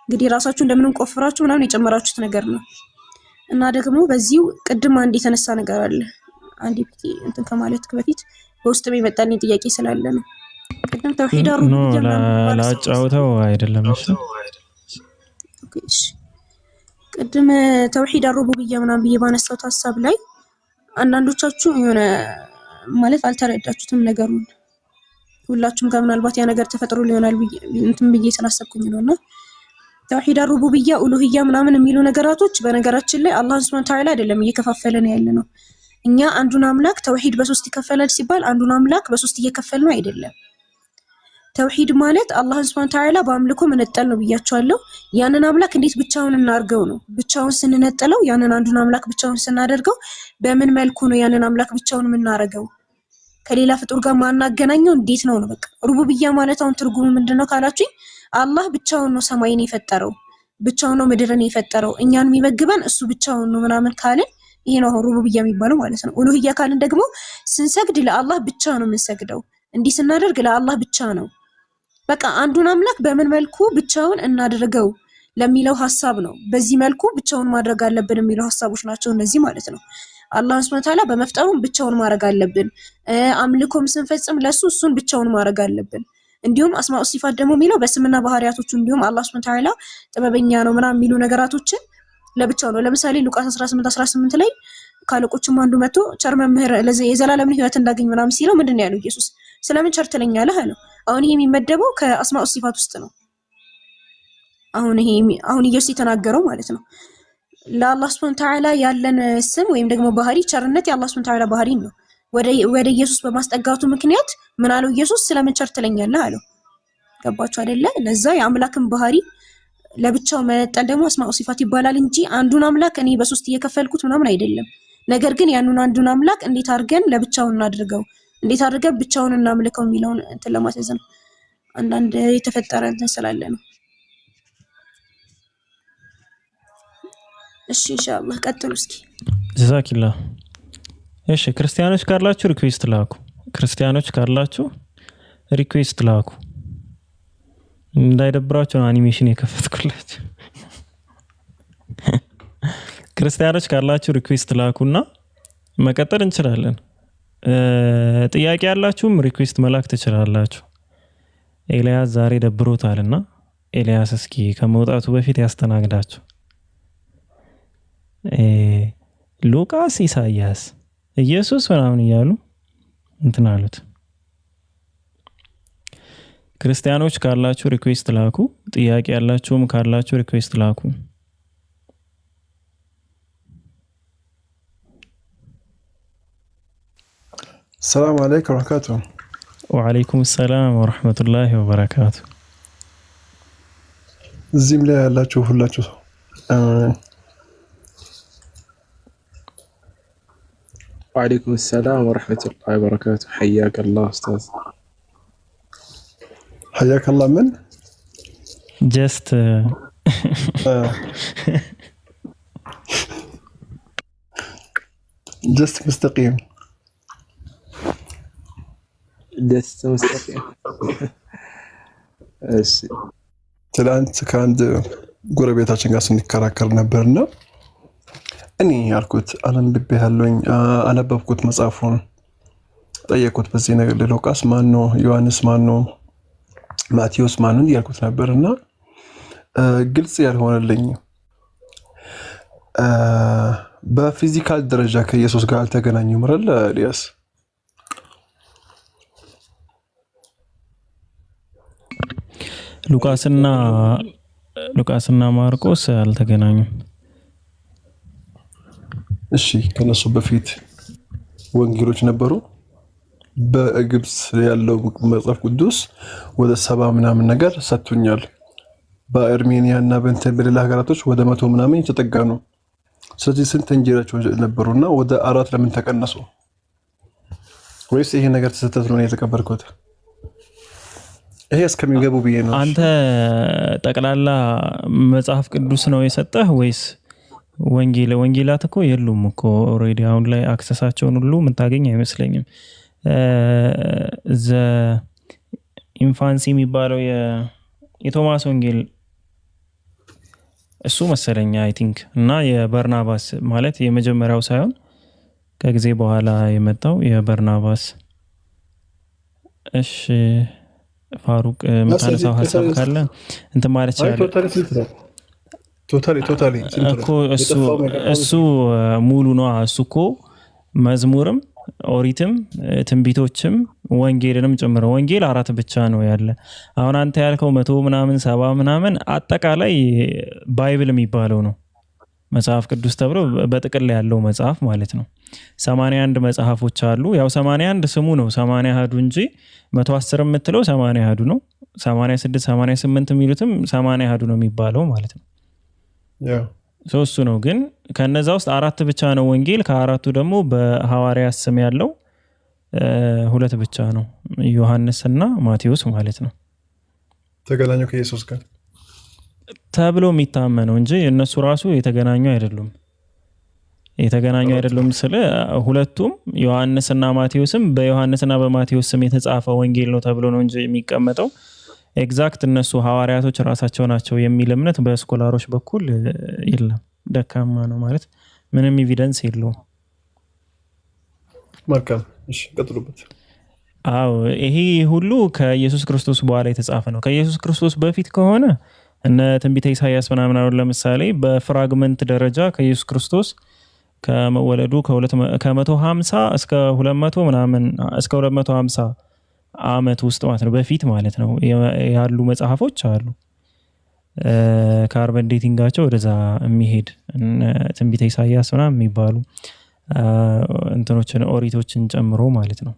እንግዲህ ራሳችሁ እንደምንም ቆፍራችሁ ምናምን የጨመራችሁት ነገር ነው። እና ደግሞ በዚሁ ቅድም አንድ የተነሳ ነገር አለ። አንድ ቢቲ እንትን ከማለት በፊት በውስጥ የመጣልኝ ጥያቄ ስላለ ነው። ቅድም ተውሂድ ሩቡቢያ ላጫውተው አይደለም። እሺ ቅድም ተውሂድ ሩቡቢያ ምናምን ብዬ ባነሳሁት ሐሳብ ላይ አንዳንዶቻችሁ የሆነ ማለት አልተረዳችሁትም ነገሩን። ሁላችሁም ጋር ምናልባት ያ ነገር ተፈጥሮ ሊሆናል እንትን ብዬ ስላሰብኩኝ ነውና ተውሂድ ሩቡብያ ኡሉሂያ ምናምን የሚሉ ነገራቶች በነገራችን ላይ አላህ ሱብሓነሁ ወተዓላ አይደለም እየከፋፈለን ያለነው። እኛ አንዱን አምላክ ተውሂድ በሶስት ይከፈላል ሲባል አንዱን አምላክ በሶስት እየከፈል ነው አይደለም። ተውሂድ ማለት አላህ ሱብሓነሁ ወተዓላ በአምልኮ መነጠል ነው ብያቸዋለሁ። ያንን አምላክ እንዴት ብቻውን እናርገው ነው። ብቻውን ስንነጠለው ያንን አንዱን አምላክ ብቻውን ስናደርገው በምን መልኩ ነው ያንን አምላክ ብቻውን የምናረገው? ከሌላ ፍጡር ጋር ማናገናኘው እንዴት ነው? በቃ ሩቡብያ ማለት አሁን ትርጉሙ ምንድነው ካላችሁኝ አላህ ብቻውን ነው ሰማይን የፈጠረው፣ ብቻውን ነው ምድርን የፈጠረው፣ እኛን የሚመግበን እሱ ብቻውን ነው ምናምን ካልን ይሄ ነው ሩቡብያ የሚባለው ማለት ነው። ኡሉሂያ ካልን ደግሞ ስንሰግድ ለአላህ ብቻ ነው የምንሰግደው፣ እንዲህ ስናደርግ ለአላህ ብቻ ነው። በቃ አንዱን አምላክ በምን መልኩ ብቻውን እናደርገው ለሚለው ሐሳብ ነው። በዚህ መልኩ ብቻውን ማድረግ አለብን የሚለው ሐሳቦች ናቸው እነዚህ ማለት ነው። አላህ ሱብሓነሁ ወተዓላ በመፍጠሩም ብቻውን ማድረግ አለብን። አምልኮም ስንፈጽም ለሱ እሱን ብቻውን ማድረግ አለብን። እንዲሁም አስማኡ ሲፋት ደግሞ የሚለው በስምና ባህሪያቶቹ እንዲሁም አላህ ሱብሓነሁ ወተዓላ ጥበበኛ ነው ምናምን የሚሉ ነገራቶችን ለብቻው ነው። ለምሳሌ ሉቃስ 18:18 ላይ ካለቆቹም አንዱ መጥቶ ቸር መምህር የዘላለምን ሕይወት እንዳገኝ ምናምን ሲለው ምንድነው ያለው ኢየሱስ? ስለምን ቸር ትለኛለህ አለው። አሁን ይሄ የሚመደበው ከአስማኡ ሲፋት ውስጥ ነው። አሁን ኢየሱስ የተናገረው ማለት ነው። ለአላህ ሱብሓነሁ ወተዓላ ያለን ስም ወይም ደግሞ ባህሪ ቸርነት የአላህ ሱብሓነሁ ወተዓላ ባህሪ ነው። ወደ ኢየሱስ በማስጠጋቱ ምክንያት ምን አለው ኢየሱስ? ስለምን ቸር ትለኛለህ አለው። ገባችሁ አይደለ? ለዛ የአምላክን ባህሪ ለብቻው መነጠል ደግሞ አስማኡ ሲፋት ይባላል እንጂ አንዱን አምላክ እኔ በሶስት እየከፈልኩት ምናምን አይደለም። ነገር ግን ያንን አንዱን አምላክ እንዴት አድርገን ለብቻው እናድርገው፣ እንዴት አድርገን ብቻውን እናምልከው የሚለውን እንትን ለማስያዝ ነው። አንዳንድ የተፈጠረ እንትን ስላለ ነው። እሺ ኢንሻአላህ ቀጥሉ እስኪ። ጀዛኪላህ። እሺ ክርስቲያኖች ካላችሁ ሪኩዌስት ላኩ። ክርስቲያኖች ካላችሁ ሪኩዌስት ላኩ። እንዳይደብራችሁ አኒሜሽን የከፈትኩላችሁ። ክርስቲያኖች ካላችሁ ሪኩዌስት ላኩና መቀጠል እንችላለን። ጥያቄ ያላችሁም ሪኩዌስት መላክ ትችላላችሁ። ኤልያስ ዛሬ ደብሮታልና ኤልያስ እስኪ ከመውጣቱ በፊት ያስተናግዳችሁ። ሉቃስ፣ ኢሳያስ፣ ኢየሱስ ምናምን እያሉ እንትን አሉት። ክርስቲያኖች ካላችሁ ሪኩዌስት ላኩ። ጥያቄ ያላችሁም ካላችሁ ሪኩዌስት ላኩ። ሰላም አለይኩም ወበረካቱ። ወአለይኩም ሰላም ወራህመቱላሂ ወበረካቱ። እዚህም ላይ ያላችሁ ሁላችሁ وعليكم السلام ورحمة الله وبركاته. حياك الله أستاذ. حياك الله. من؟ جست جست مستقيم. جست مستقيم. ትላንት ከአንድ ጎረቤታችን ጋር ስንከራከር ነበርና እኔ ያልኩት አላንብቤ ያለኝ አነበብኩት መጽሐፉን ጠየቁት። በዚህ ነገር ሉቃስ ማን ነው? ዮሐንስ ማን ነው? ማቴዎስ ማን ነው ያልኩት ነበርና ግልጽ ያልሆነልኝ በፊዚካል ደረጃ ከኢየሱስ ጋር አልተገናኙም አይደል ኤልያስ? ሉቃስና ማርቆስ አልተገናኙም። እሺ ከነሱ በፊት ወንጌሎች ነበሩ። በግብጽ ያለው መጽሐፍ ቅዱስ ወደ 70 ምናምን ነገር ሰጥቶኛል። በአርሜኒያ እና በሌላ ሀገራቶች ወደ 100 ምናምን የተጠጋ ነው። ስለዚህ ስንት እንጀራቸው ነበሩና ወደ 4 ለምን ተቀነሱ? ወይስ ይሄ ነገር ተሰተት ነው የተቀበልኩት? ይሄ እስከሚገቡ ብዬ ነው። አንተ ጠቅላላ መጽሐፍ ቅዱስ ነው የሰጠህ ወይስ ወንጌላት እኮ የሉም እኮ ኦሬዲ አሁን ላይ አክሰሳቸውን ሁሉ የምታገኝ አይመስለኝም። ዘ ኢንፋንሲ የሚባለው የቶማስ ወንጌል እሱ መሰለኝ አይ ቲንክ እና የበርናባስ ማለት የመጀመሪያው ሳይሆን ከጊዜ በኋላ የመጣው የበርናባስ። እሺ ፋሩቅ የምታነሳው ሀሳብ ካለ እንትን ማለት ይችላል እኮ እሱ ሙሉ ነው። እሱ እኮ መዝሙርም ኦሪትም ትንቢቶችም ወንጌልንም ጨምሮ ወንጌል 4 ብቻ ነው ያለ። አሁን አንተ ያልከው 100 ምናምን 70 ምናምን አጠቃላይ ባይብል የሚባለው ነው መጽሐፍ ቅዱስ ተብሎ በጥቅል ያለው መጽሐፍ ማለት ነው። 81 መጽሐፎች አሉ። ያው 81 ስሙ ነው 80 አሃዱ እንጂ 110 የምትለው 80 አሃዱ ነው። 86 88 የሚሉትም 80 አሃዱ ነው የሚባለው ማለት ነው። ሶስቱ ነው ግን ከነዛ ውስጥ 4 ብቻ ነው ወንጌል። ከአራቱ ደግሞ በሐዋርያት ስም ያለው 2 ብቻ ነው ዮሐንስና ማቴዎስ ማለት ነው። ተገናኙ ከኢየሱስ ጋር ተብሎ የሚታመነው እንጂ እነሱ ራሱ የተገናኙ አይደሉም። የተገናኙ አይደሉም ስለ ሁለቱም ዮሐንስና ማቴዎስም በዮሐንስና በማቴዎስ ስም የተጻፈ ወንጌል ነው ተብሎ ነው እንጂ የሚቀመጠው ኤግዛክት እነሱ ሐዋርያቶች ራሳቸው ናቸው የሚል እምነት በስኮላሮች በኩል የለም። ደካማ ነው ማለት ምንም ኤቪደንስ የለውም። መልካም እሺ ቀጥሉበት። አዎ ይሄ ሁሉ ከኢየሱስ ክርስቶስ በኋላ የተጻፈ ነው። ከኢየሱስ ክርስቶስ በፊት ከሆነ እነ ትንቢተ ኢሳይያስ ምናምን አሁን ለምሳሌ በፍራግመንት ደረጃ ከኢየሱስ ክርስቶስ ከመወለዱ ከ150 እስከ 200 ምናምን እስከ 250 ዓመት ውስጥ ማለት ነው በፊት ማለት ነው ያሉ መጽሐፎች አሉ። ካርበን ዴቲንጋቸው ወደዛ የሚሄድ ትንቢተ ኢሳይያስ ምናምን የሚባሉ እንትኖችን ኦሪቶችን ጨምሮ ማለት ነው።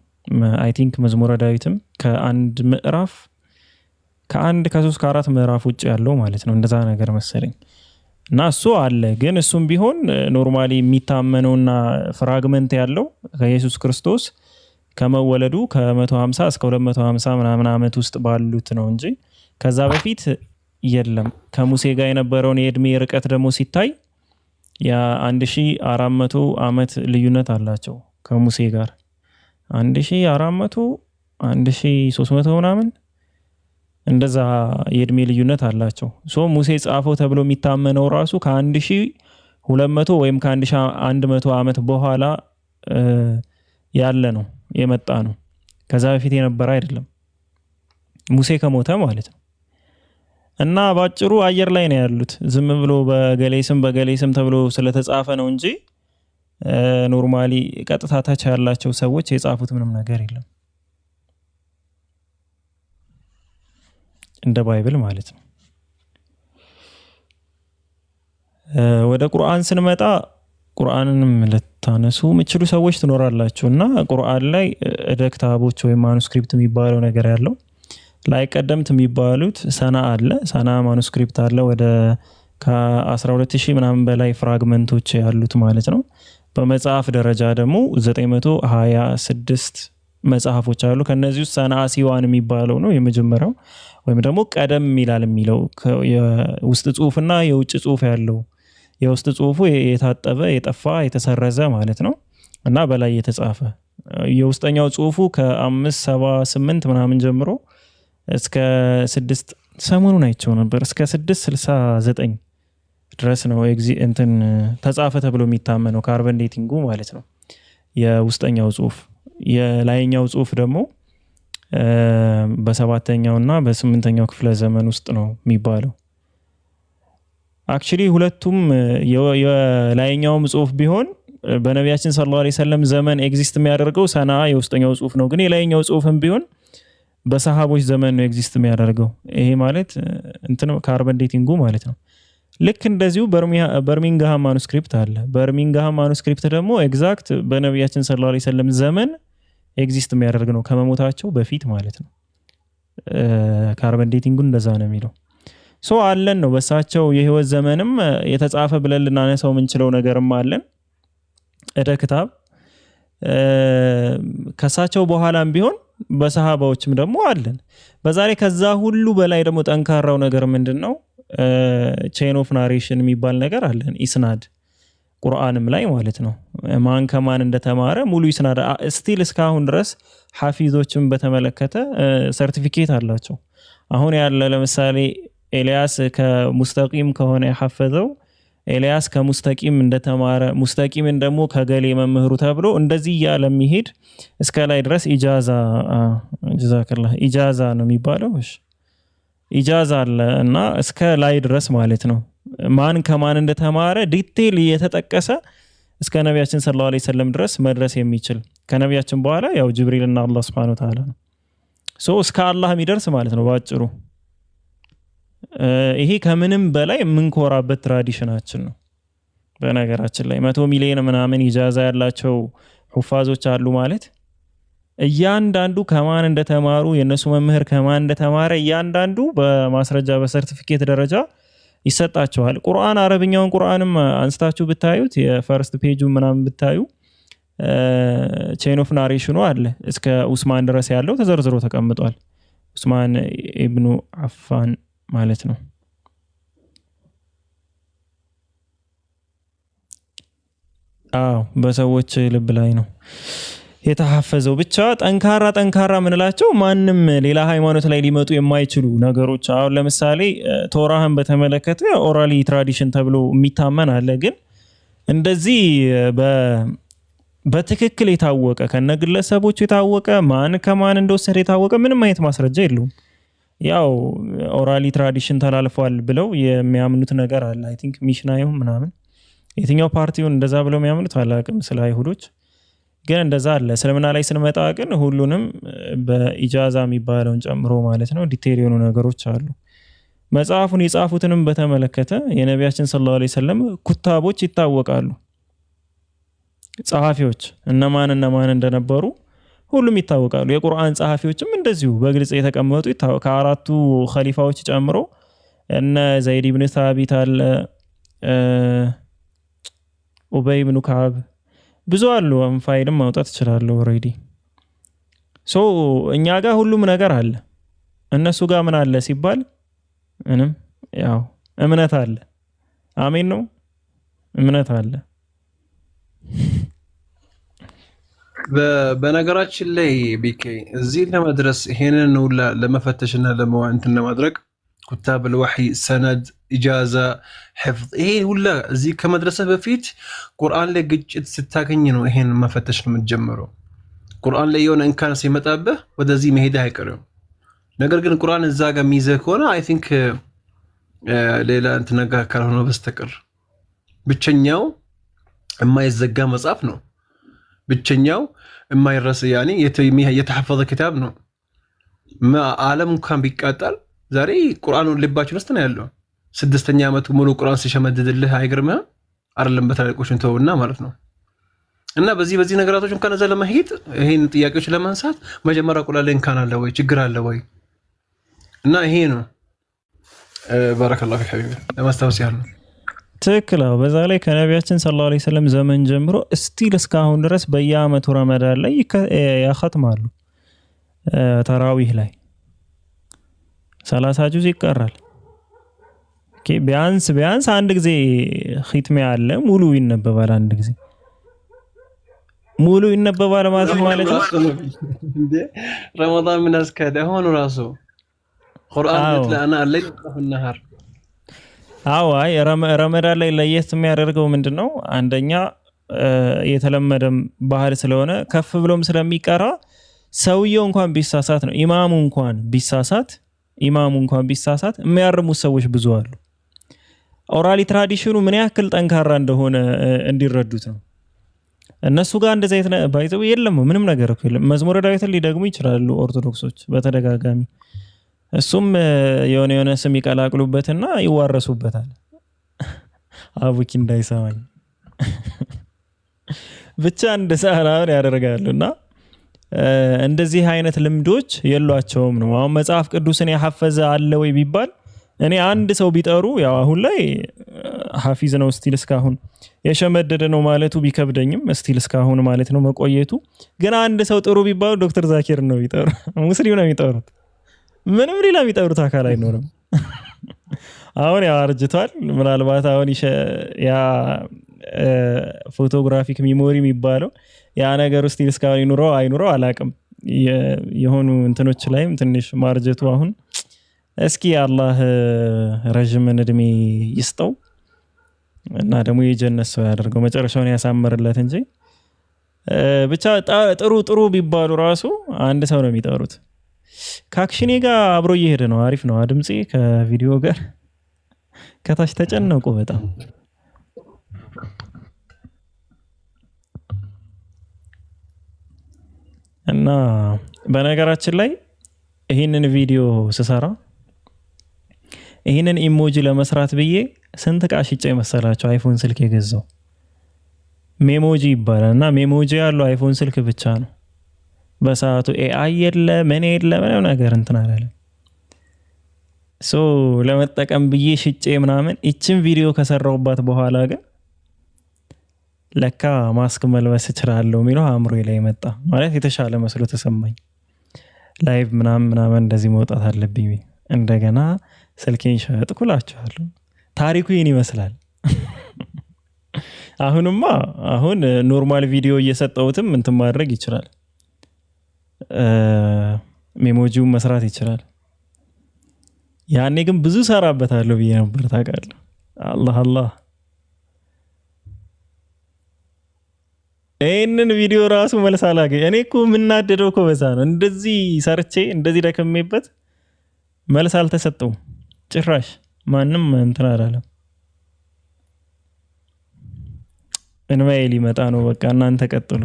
አይ ቲንክ መዝሙረ ዳዊትም ከአንድ ምዕራፍ ከ3 ከ4 ምዕራፍ ውጭ ያለው ማለት ነው እንደዛ ነገር መሰለኝ። እና እሱ አለ ግን እሱም ቢሆን ኖርማሊ የሚታመነውና ፍራግመንት ያለው ከኢየሱስ ክርስቶስ ከመወለዱ ከ150 እስከ 250 ምናምን ዓመት ውስጥ ባሉት ነው እንጂ ከዛ በፊት የለም። ከሙሴ ጋር የነበረውን የእድሜ ርቀት ደግሞ ሲታይ የ1400 ዓመት ልዩነት አላቸው ከሙሴ ጋር 1400 1300 ምናምን እንደዛ የእድሜ ልዩነት አላቸው። ሶ ሙሴ ጻፈው ተብሎ የሚታመነው ራሱ ከ1200 ወይም ከ1100 ዓመት በኋላ ያለ ነው የመጣ ነው። ከዛ በፊት የነበረ አይደለም ሙሴ ከሞተ ማለት ነው። እና ባጭሩ አየር ላይ ነው ያሉት ዝም ብሎ በገሌ ስም ተብሎ ስለተጻፈ ነው እንጂ ኖርማሊ ቀጥታ ታች ያላቸው ሰዎች የጻፉት ምንም ነገር የለም እንደ ባይብል ማለት ነው። ወደ ቁርአን ስንመጣ ቁርአንንም ልታነሱ የምትችሉ ሰዎች ትኖራላችሁ እና ቁርአን ላይ ደክታቦች ወይም ማኑስክሪፕት የሚባለው ነገር ያለው ላይ ቀደምት የሚባሉት ሰና አለ። ሰና ማኑስክሪፕት አለ ወደ ከ12000 ምናምን በላይ ፍራግመንቶች ያሉት ማለት ነው። በመጽሐፍ ደረጃ ደግሞ 926 መጽሐፎች አሉ። ከነዚህ ውስጥ ሰና ሲዋን የሚባለው ነው የመጀመሪያው ወይም ደግሞ ቀደም ይላል የሚለው የውስጥ ጽሁፍና የውጭ ጽሁፍ ያለው የውስጥ ጽሁፉ የታጠበ የጠፋ የተሰረዘ ማለት ነው እና በላይ የተጻፈ የውስጠኛው ጽሁፉ ከ578 ምናምን ጀምሮ እስከ 6 ሰሞኑን አይቼው ነበር እስከ 669 ድረስ ነው እንትን ተጻፈ ተብሎ የሚታመነው ካርበን ዴቲንጉ ማለት ነው የውስጠኛው ጽሁፍ። የላይኛው ጽሁፍ ደግሞ በ7ኛው እና በ8ኛው ክፍለ ዘመን ውስጥ ነው የሚባለው። አክቹሊ ሁለቱም የላይኛውም ጽሁፍ ቢሆን በነቢያችን ሰለላሁ ዐለይሂ ወሰለም ዘመን ኤግዚስት የሚያደርገው ሰና የውስጠኛው ጽሁፍ ነው። ግን የላይኛው ጽሁፍም ቢሆን በሰሃቦች ዘመን ነው ኤግዚስት የሚያደርገው። ይሄ ማለት እንትን ካርበን ዴቲንጉ ማለት ነው። ልክ እንደዚሁ በርሚንግሃም ማኑስክሪፕት አለ። በርሚንግሃም ማኑስክሪፕት ደግሞ ኤግዛክት በነቢያችን ሰለላሁ ዐለይሂ ወሰለም ዘመን ኤግዚስት የሚያደርግ ነው ከመሞታቸው በፊት ማለት ነው። ካርበን ዴቲንጉ እንደዛ ነው የሚለው። ሶ አለን ነው በሳቸው የህይወት ዘመንም የተጻፈ ብለን ልናነሳው የምንችለው ነገርም አለን እደ ክታብ። ከሳቸው በኋላም ቢሆን በሰሃባዎችም ደግሞ አለን። በዛሬ ከዛ ሁሉ በላይ ደግሞ ጠንካራው ነገር ምንድነው? ቼን ኦፍ ናሬሽን የሚባል ነገር አለን ኢስናድ ቁርአንም ላይ ማለት ነው። ማን ከማን እንደተማረ ሙሉ ኢስናድ ስቲል እስካሁን ድረስ ሐፊዞችን በተመለከተ ሰርቲፊኬት አላቸው። አሁን ያለ ለምሳሌ ኤልያስ ከሙስተቂም ከሆነ ያሐፈዘው ኤልያስ ከሙስተቂም እንደተማረ ሙስተቂምን ደግሞ ከገሌ መምህሩ ተብሎ እንደዚህ ያለ የሚሄድ እስከ ላይ ድረስ ኢጃዛ ጀዛከላህ ኢጃዛ ነው የሚባለው። እሺ ኢጃዛ አለ እና እስከ ላይ ድረስ ማለት ነው ማን ከማን እንደተማረ ዲቴል የተጠቀሰ እስከ ነቢያችን ሰለላሁ ዐለይሂ ወሰለም ድረስ መድረስ የሚችል ከነቢያችን በኋላ ያው ጅብሪልና አላህ Subhanahu Wa Ta'ala ነው እስከ አላህ የሚደርስ ማለት ነው ባጭሩ ይሄ ከምንም በላይ የምንኮራበት ትራዲሽናችን ነው በነገራችን ላይ 100 ሚሊዮን ምናምን ኢጃዛ ያላቸው ሁፋዞች አሉ ማለት እያንዳንዱ ከማን እንደተማሩ የነሱ መምህር ከማን እንደተማረ እያንዳንዱ በማስረጃ በሰርቲፊኬት ደረጃ ይሰጣቸዋል ቁርአን አረብኛውን ቁርአንም አንስታችሁ ብታዩት የፈርስት ፔጁ ምናምን ብታዩ ቼን ኦፍ ናሬሽኑ አለ እስከ ኡስማን ድረስ ያለው ተዘርዝሮ ተቀምጧል ኡስማን ኢብኑ አፋን ማለት ነው በሰዎች ልብ ላይ ነው የተሐፈዘው ብቻ ጠንካራ ምንላቸው ማንንም ሌላ ሃይማኖት ላይ ሊመጡ የማይችሉ ነገሮች አሁን ለምሳሌ ቶራህን በተመለከተ ኦራሊ ትራዲሽን ተብሎ የሚታመን አለ ግን እንደዚህ በትክክል የታወቀ ከነግለሰቦች የታወቀ ማን ከማን እንደወሰደ የታወቀ ምንም አይነት ማስረጃ የለውም ያው ኦራሊ ትራዲሽን ተላልፏል ብለው የሚያምኑት ነገር አለ አይ ቲንክ ሚሽናዩ ምናምን የትኛው ፓርቲውን እንደዛ ብለው የሚያምኑት አላቅም ስለ አይሁዶች ግን እንደዛ አለ ስለምና ላይ ስንመጣ ግን ሁሉንም በኢጃዛ የሚባለውን ጨምሮ ማለት ነው ዲቴል የሆኑ ነገሮች አሉ መጽሐፉን የጻፉትንም በተመለከተ የነቢያችን ሰለላሁ ዐለይሂ ወሰለም ኩታቦች ይታወቃሉ ጸሐፊዎች እነማን እንደነበሩ ሁሉም ይታወቃሉ የቁርአን ጸሐፊዎችም እንደዚሁ በግልጽ የተቀመጡ ከአራቱ ኸሊፋዎች ጨምሮ እነ ዘይድ ኢብኑ ሳቢት አለ ኡበይ ኢብኑ ከዓብ ብዙ አሉ ፋይልም ማውጣት ይችላል ኦሬዲ እኛ ጋር ሁሉም ነገር አለ እነሱ ጋር ምን አለ ሲባል ምንም ያው እምነት አለ አሜን ነው እምነት አለ በነገራችን ላይ ቢኬ እዚህ ለመድረስ ይሄንን ነው ለመፈተሽና ለማንተን ለማድረግ ኩታብ الوحي ሰነድ ኢጃዛ حفظ ይሄ ሁላ እዚህ ከመድረሰ በፊት ቁርአን ላይ ግጭት ስታገኝ ነው ይሄን መፈተሽ የምትጀምረው ቁርአን ላይ የሆነ እንካን ሲመጣብህ ወደዚህ መሄድ አይቀርም ነገር ግን ቁርአን እዛ ጋር ሚዘህ ከሆነ አይ ቲንክ ሌላ እንትን ነገር ካልሆነ በስተቀር ብቸኛው የማይዘጋ መጽሐፍ ነው ብቸኛው የማይረሳ ያኒ የተሐፈዘ ክታብ ነው ዓለም እንኳን ቢቃጠል ዛሬ ቁርአኑን ልባችን ውስጥ ነው ያለው 6ኛ ዓመት ሙሉ ቁርአን ሲሸመድድልህ አይገርምህ አይደለም በታሪኮችን ተውና ማለት ነው እና በዚህ ነገራቶች እንኳን እዛ ለመሄድ ይሄን ጥያቄዎች ለማንሳት መጀመሪያ ቁርአን ላይ እንካን አለ ወይ ችግር አለ ወይ እና ይሄ ነው ባረከላሁ ፊክ ሐቢቢ ለማስታወስ ያህል ነው ትክክል በዛ ላይ ከነቢያችን ሰለላሁ ዐለይሂ ወሰለም ዘመን ጀምሮ ስቲል እስካሁን ድረስ በየአመቱ ረመዳን ላይ ያختማሉ ተራዊህ ላይ 30 ጁዝ ይቀራል ቢያንስ አንድ ጊዜ ኺትም ያለ ሙሉ ይነበባል አንድ ጊዜ ሙሉ ይነበባል ማለት ነው እንዴ ረመዳን ምን አስከደ ሆኖ ራሱ ቁርአን ለአና አለይ ነሃር አይ ረመዳን ላይ ለየት የሚያደርገው ምንድነው አንደኛ የተለመደም ባህል ስለሆነ ከፍ ብሎም ስለሚቀራ ሰውየው እንኳን ቢሳሳት ነው ኢማሙ እንኳን ቢሳሳት የሚያርሙ ሰዎች ብዙ አሉ ኦራሊ ትራዲሽኑ ምን ያክል ጠንካራ እንደሆነ እንዲረዱት ነው እነሱ ጋር እንደዚህ አይነት ባይዘው የለም ምንም ነገር እኮ የለም መዝሙረ ዳዊትን ሊደግሙ ይችላሉ ኦርቶዶክሶች በተደጋጋሚ እሱም የሆነ ስም ይቀላቅሉበትና ይዋረሱበታል አቡኪ እንዳይሰማኝ ብቻ እንደሳራውን ያደርጋሉና እንደዚህ አይነት ልምዶች የሏቸውም ነው አሁን መጽሐፍ ቅዱስን ያሐፈዘ አለ ወይ ቢባል እኔ አንድ ሰው ቢጠሩ ያው አሁን ላይ ሐፊዝ ነው ስቲል እስካሁን የሸመደደ ነው ማለቱ ቢከብደኝም ስቲል እስካሁን ማለት ነው መቆየቱ ግን አንድ ሰው ጥሩ ቢባል ዶክተር ዛኪር ነው ይጠሩ ሙስሊም ነው የሚጠሩት ምንም ሌላ የሚጠሩት አካል አይኖርም አሁን ያው አርጅቷል ምናልባት አሁን ያ ፎቶግራፊክ ሚሞሪ የሚባለው ያ ነገር ውስጥ እስካሁን ይኑረው አይኑረው አላቅም የሆኑ እንትኖች ላይም ትንሽ ማርጀቱ አሁን እስኪ አላህ ረጅም እድሜ ይስጠው እና ደግሞ የጀነት ሰው ያደርገው መጨረሻውን ያሳምርለት እንጂ ብቻ ጥሩ ቢባሉ ራሱ አንድ ሰው ነው የሚጠሩት ካክሽኔ ጋር አብሮ እየሄደ ነው አሪፍ ነው ድምጼ ከቪዲዮ ጋር ከታች ተጨነቁ በጣም እና በነገራችን ላይ ይሄንን ቪዲዮ ስሰራ ይሄንን ኢሞጂ ለመስራት ብዬ ስንት ዕቃ ሽጬ መሰላችሁ አይፎን ስልክ የገዛው ሜሞጂ ይባላል እና ሜሞጂ ያለው አይፎን ስልክ ብቻ ነው በሰዓቱ ኤአይ የለ ምን የለ ምንም ነገር እንትን አላለም ሶ ለመጠቀም ብዬ ሽጬ ምናምን እቺን ቪዲዮ ከሰራውባት በኋላ ግን ለካ ማስክ መልበስ እችላለሁ የሚለው አእምሮዬ ላይ መጣ ማለት የተሻለ መስሎ ተሰማኝ ላይቭ ምናምን እንደዚህ መውጣት አለብኝ እንደገና ስልኬን ሸጥኩላችኋለሁ ታሪኩ ይሄን ይመስላል አሁን ኖርማል ቪዲዮ እየሰጠውትም እንትን ማድረግ ይችላል ሜሞጂውን መስራት ይችላል ያኔ ግን ብዙ ሰራበታለሁ ብዬ ነበር ታውቃለህ አላህ ይሄንን ቪዲዮ ራሱ መልስ አላገኝ እኔ እኮ ምናደደው እኮ በዛ ነው እንደዚህ ሰርቼ እንደዚህ ደከሜበት መልስ አልተሰጠውም ጭራሽ ማንም እንትን አላለም እንማይ ሊመጣ ነው በቃ እናንተ ቀጥሉ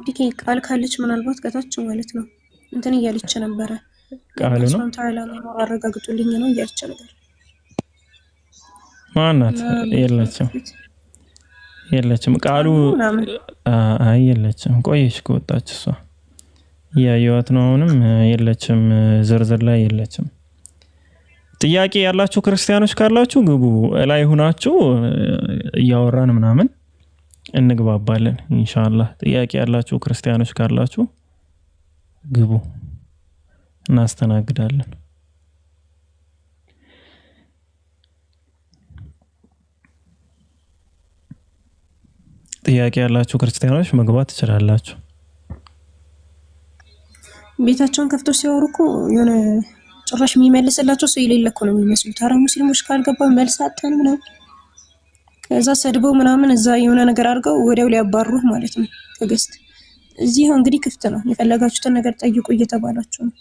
ፒኬ ቃል ካለች ምናልባት ከታች ማለት ነው እንትን እያለች ነበረ ቃሉ ነው ታላ ነው አረጋግጡልኝ ነው እያለች ነበር ማናት የለችም ቃሉ አይ የለችም ቆየሽ ከወጣች እሷ ያየዋት ነው አሁንም የለችም ዝርዝር ላይ የለችም ጥያቄ ያላችሁ ክርስቲያኖች ካላችሁ ግቡ ላይ ሆናችሁ ያወራን ምናምን እንግባባለን ኢንሻአላህ ጥያቄ ያላችሁ ክርስቲያኖች ካላችሁ ግቡ እናስተናግዳለን ጥያቄ ያላችሁ ክርስቲያኖች መግባት ትችላላችሁ ቤታቸውን ከፍተው ሲያወሩ እኮ የሆነ ጭራሽ የሚመልስላቸው ሰው የሌለ እኮ ነው የሚመስሉት አረ ሙስሊሞች ካልገባ መልስ አጣን ምናምን ከዛ ሰድበው ምናምን እዛ የሆነ ነገር አድርገው ወዲያው ሊያባሩህ ማለት ነው ከገስት እዚህ እንግዲህ ክፍት ነው የፈለጋችሁትን ነገር ጠይቁ እየተባላችሁ ነው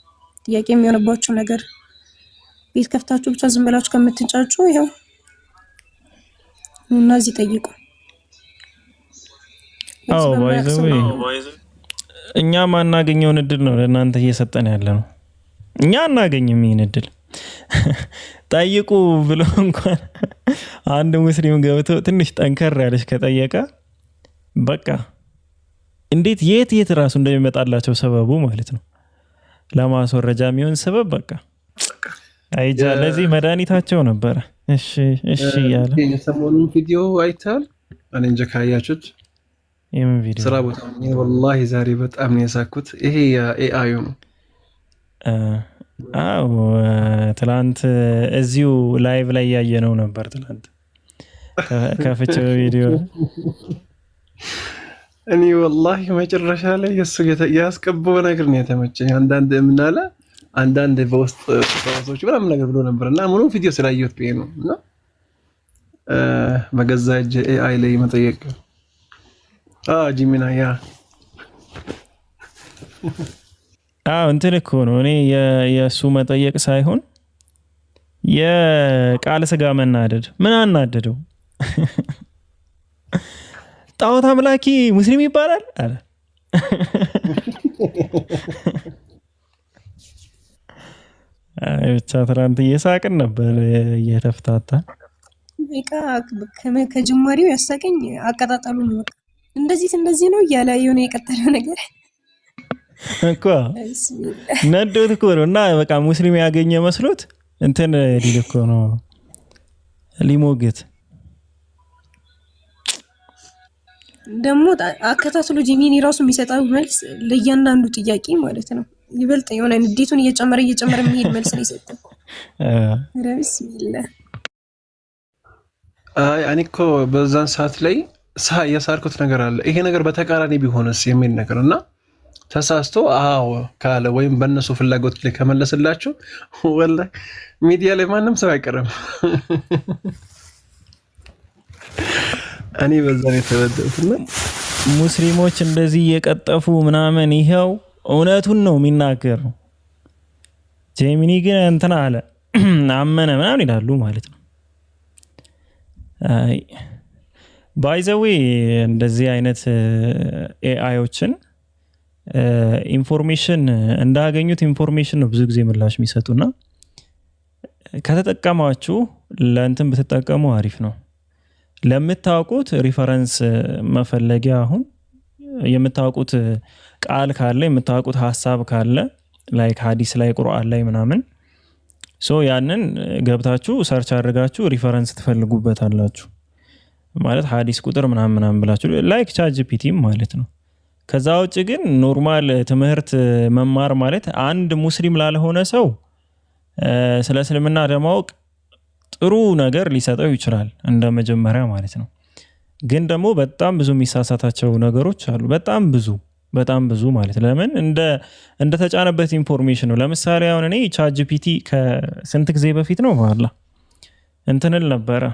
ጥያቄ የሚሆንባችሁ ነገር ቤት ከፍታችሁ ብቻ ዝም ብላችሁ ከምትንጫጩ ይሄው እና እዚህ ጠይቁ እኛ ማናገኘውን እድል ነው ለእናንተ እየሰጠን ያለ ነው እኛ እናገኝም ይሄን እድል ጠይቁ ብሎ እንኳን አንድ ሙስሊም ገብቶ ትንሽ ጠንከር ያለች ከጠየቀ በቃ እንዴት የት ራሱ እንደሚመጣላቸው ሰበቡ ማለት ነው ለማስወረጃ የሚሆን ሰበብ በቃ አይጃ ለዚህ መድኃኒታቸው ነበረ እሺ ያለ የሰሞኑን ቪዲዮ አይታል እኔ እንጃ ካያችሁት የምን ቪዲዮ ስራ ቦታ ወላሂ ዛሬ በጣም ነው የሳኩት ይሄ ኤአይ ነው አው ትላንት እዚሁ ላይቭ ላይ ያየነው ነበር ትላንት ከፍቼው ቪዲዮ እኔ ወላሂ መጨረሻ ላይ ያስቀበው ነገር ነው የተመቸኝ አንዳንድ ምናለ አንዳንድ በውስጥ ሰዎች ምናምን ነገር ብሎ ነበርና ሙሉ ቪዲዮ ስላየሁት ነው እና መገዛጅ ኤአይ ላይ መጠየቅ ጂሚና ያ እንትን እኮ ነው እኔ የሱ መጠየቅ ሳይሆን የቃል ስጋ መናደድ ምን አናደደው ጣዖት አምላኪ ሙስሊም ይባላል አለ ብቻ ትናንት እየሳቅን ነበር እየተፍታታን በቃ ከጅማሬው ያሳቀኝ አቀጣጣሉ ነው እንደዚህ ነው እያለ የሆነ የቀጠለው ነገር እኮ ነዶት እኮ ነው እና በቃ ሙስሊም ያገኘ መስሎት እንትን ሊል እኮ ነው ሊሞግት ደግሞ አከታትሎ ጂሚኒ ራሱ የሚሰጣው መልስ ለእያንዳንዱ ጥያቄ ማለት ነው ይበልጥ የሆነ ንዴቱን እየጨመረ የሚሄድ መልስ ነው የሰጠው ረቢስሚላህ እኔ እኮ በዛን ሰዓት ላይ የሳርኩት ነገር አለ ይሄ ነገር በተቃራኒ ቢሆንስ የሚል ነገርና ተሳስቶ አዎ ካለ ወይም በእነሱ ፍላጎት ላይ ከመለስላችሁ ወላሂ ሚዲያ ላይ ማንም ሰው አይቀርም እኔ በዛ ነው ተበደልኩና ሙስሊሞች እንደዚህ የቀጠፉ ምናምን ይሄው እውነቱን ነው የሚናገሩ ጄሚኒ ግን እንትና አለ አመነ ምናምን ይላሉ ማለት ነው ባይዘዌ እንደዚህ አይነት ኤአይዎችን ኢንፎርሜሽን እንዳገኙት ኢንፎርሜሽን ነው ብዙ ጊዜ ምላሽ የሚሰጡና ከተጠቀማችሁ ለእንትን ብትጠቀሙ አሪፍ ነው። ለምታውቁት ሪፈረንስ መፈለጊያ አሁን የምታውቁት ቃል ካለ የምታውቁት ሐሳብ ካለ ላይክ ሐዲስ ላይ ቁርአን ላይ ምናምን ያንን ገብታችሁ ሰርች አድርጋችሁ ሪፈረንስ ትፈልጉበታላችሁ ማለት ሐዲስ ቁጥር ምናምን ብላችሁ ላይክ ቻትጂፒቲ ማለት ነው። ከዛ ውጭ ግን ኖርማል ትምህርት መማር ማለት አንድ ሙስሊም ላልሆነ ሰው ስለ እስልምና ለማወቅ ጥሩ ነገር ሊሰጠው ይችላል እንደ መጀመሪያ ማለት ነው። ግን ደግሞ በጣም ብዙ የሚሳሳታቸው ነገሮች አሉ። በጣም ብዙ ማለት ለምን እንደ ተጫነበት ኢንፎርሜሽን ነው። ለምሳሌ አሁን እኔ ቻትጂፒቲ ከስንት ጊዜ በፊት ነው እንትን ነበረ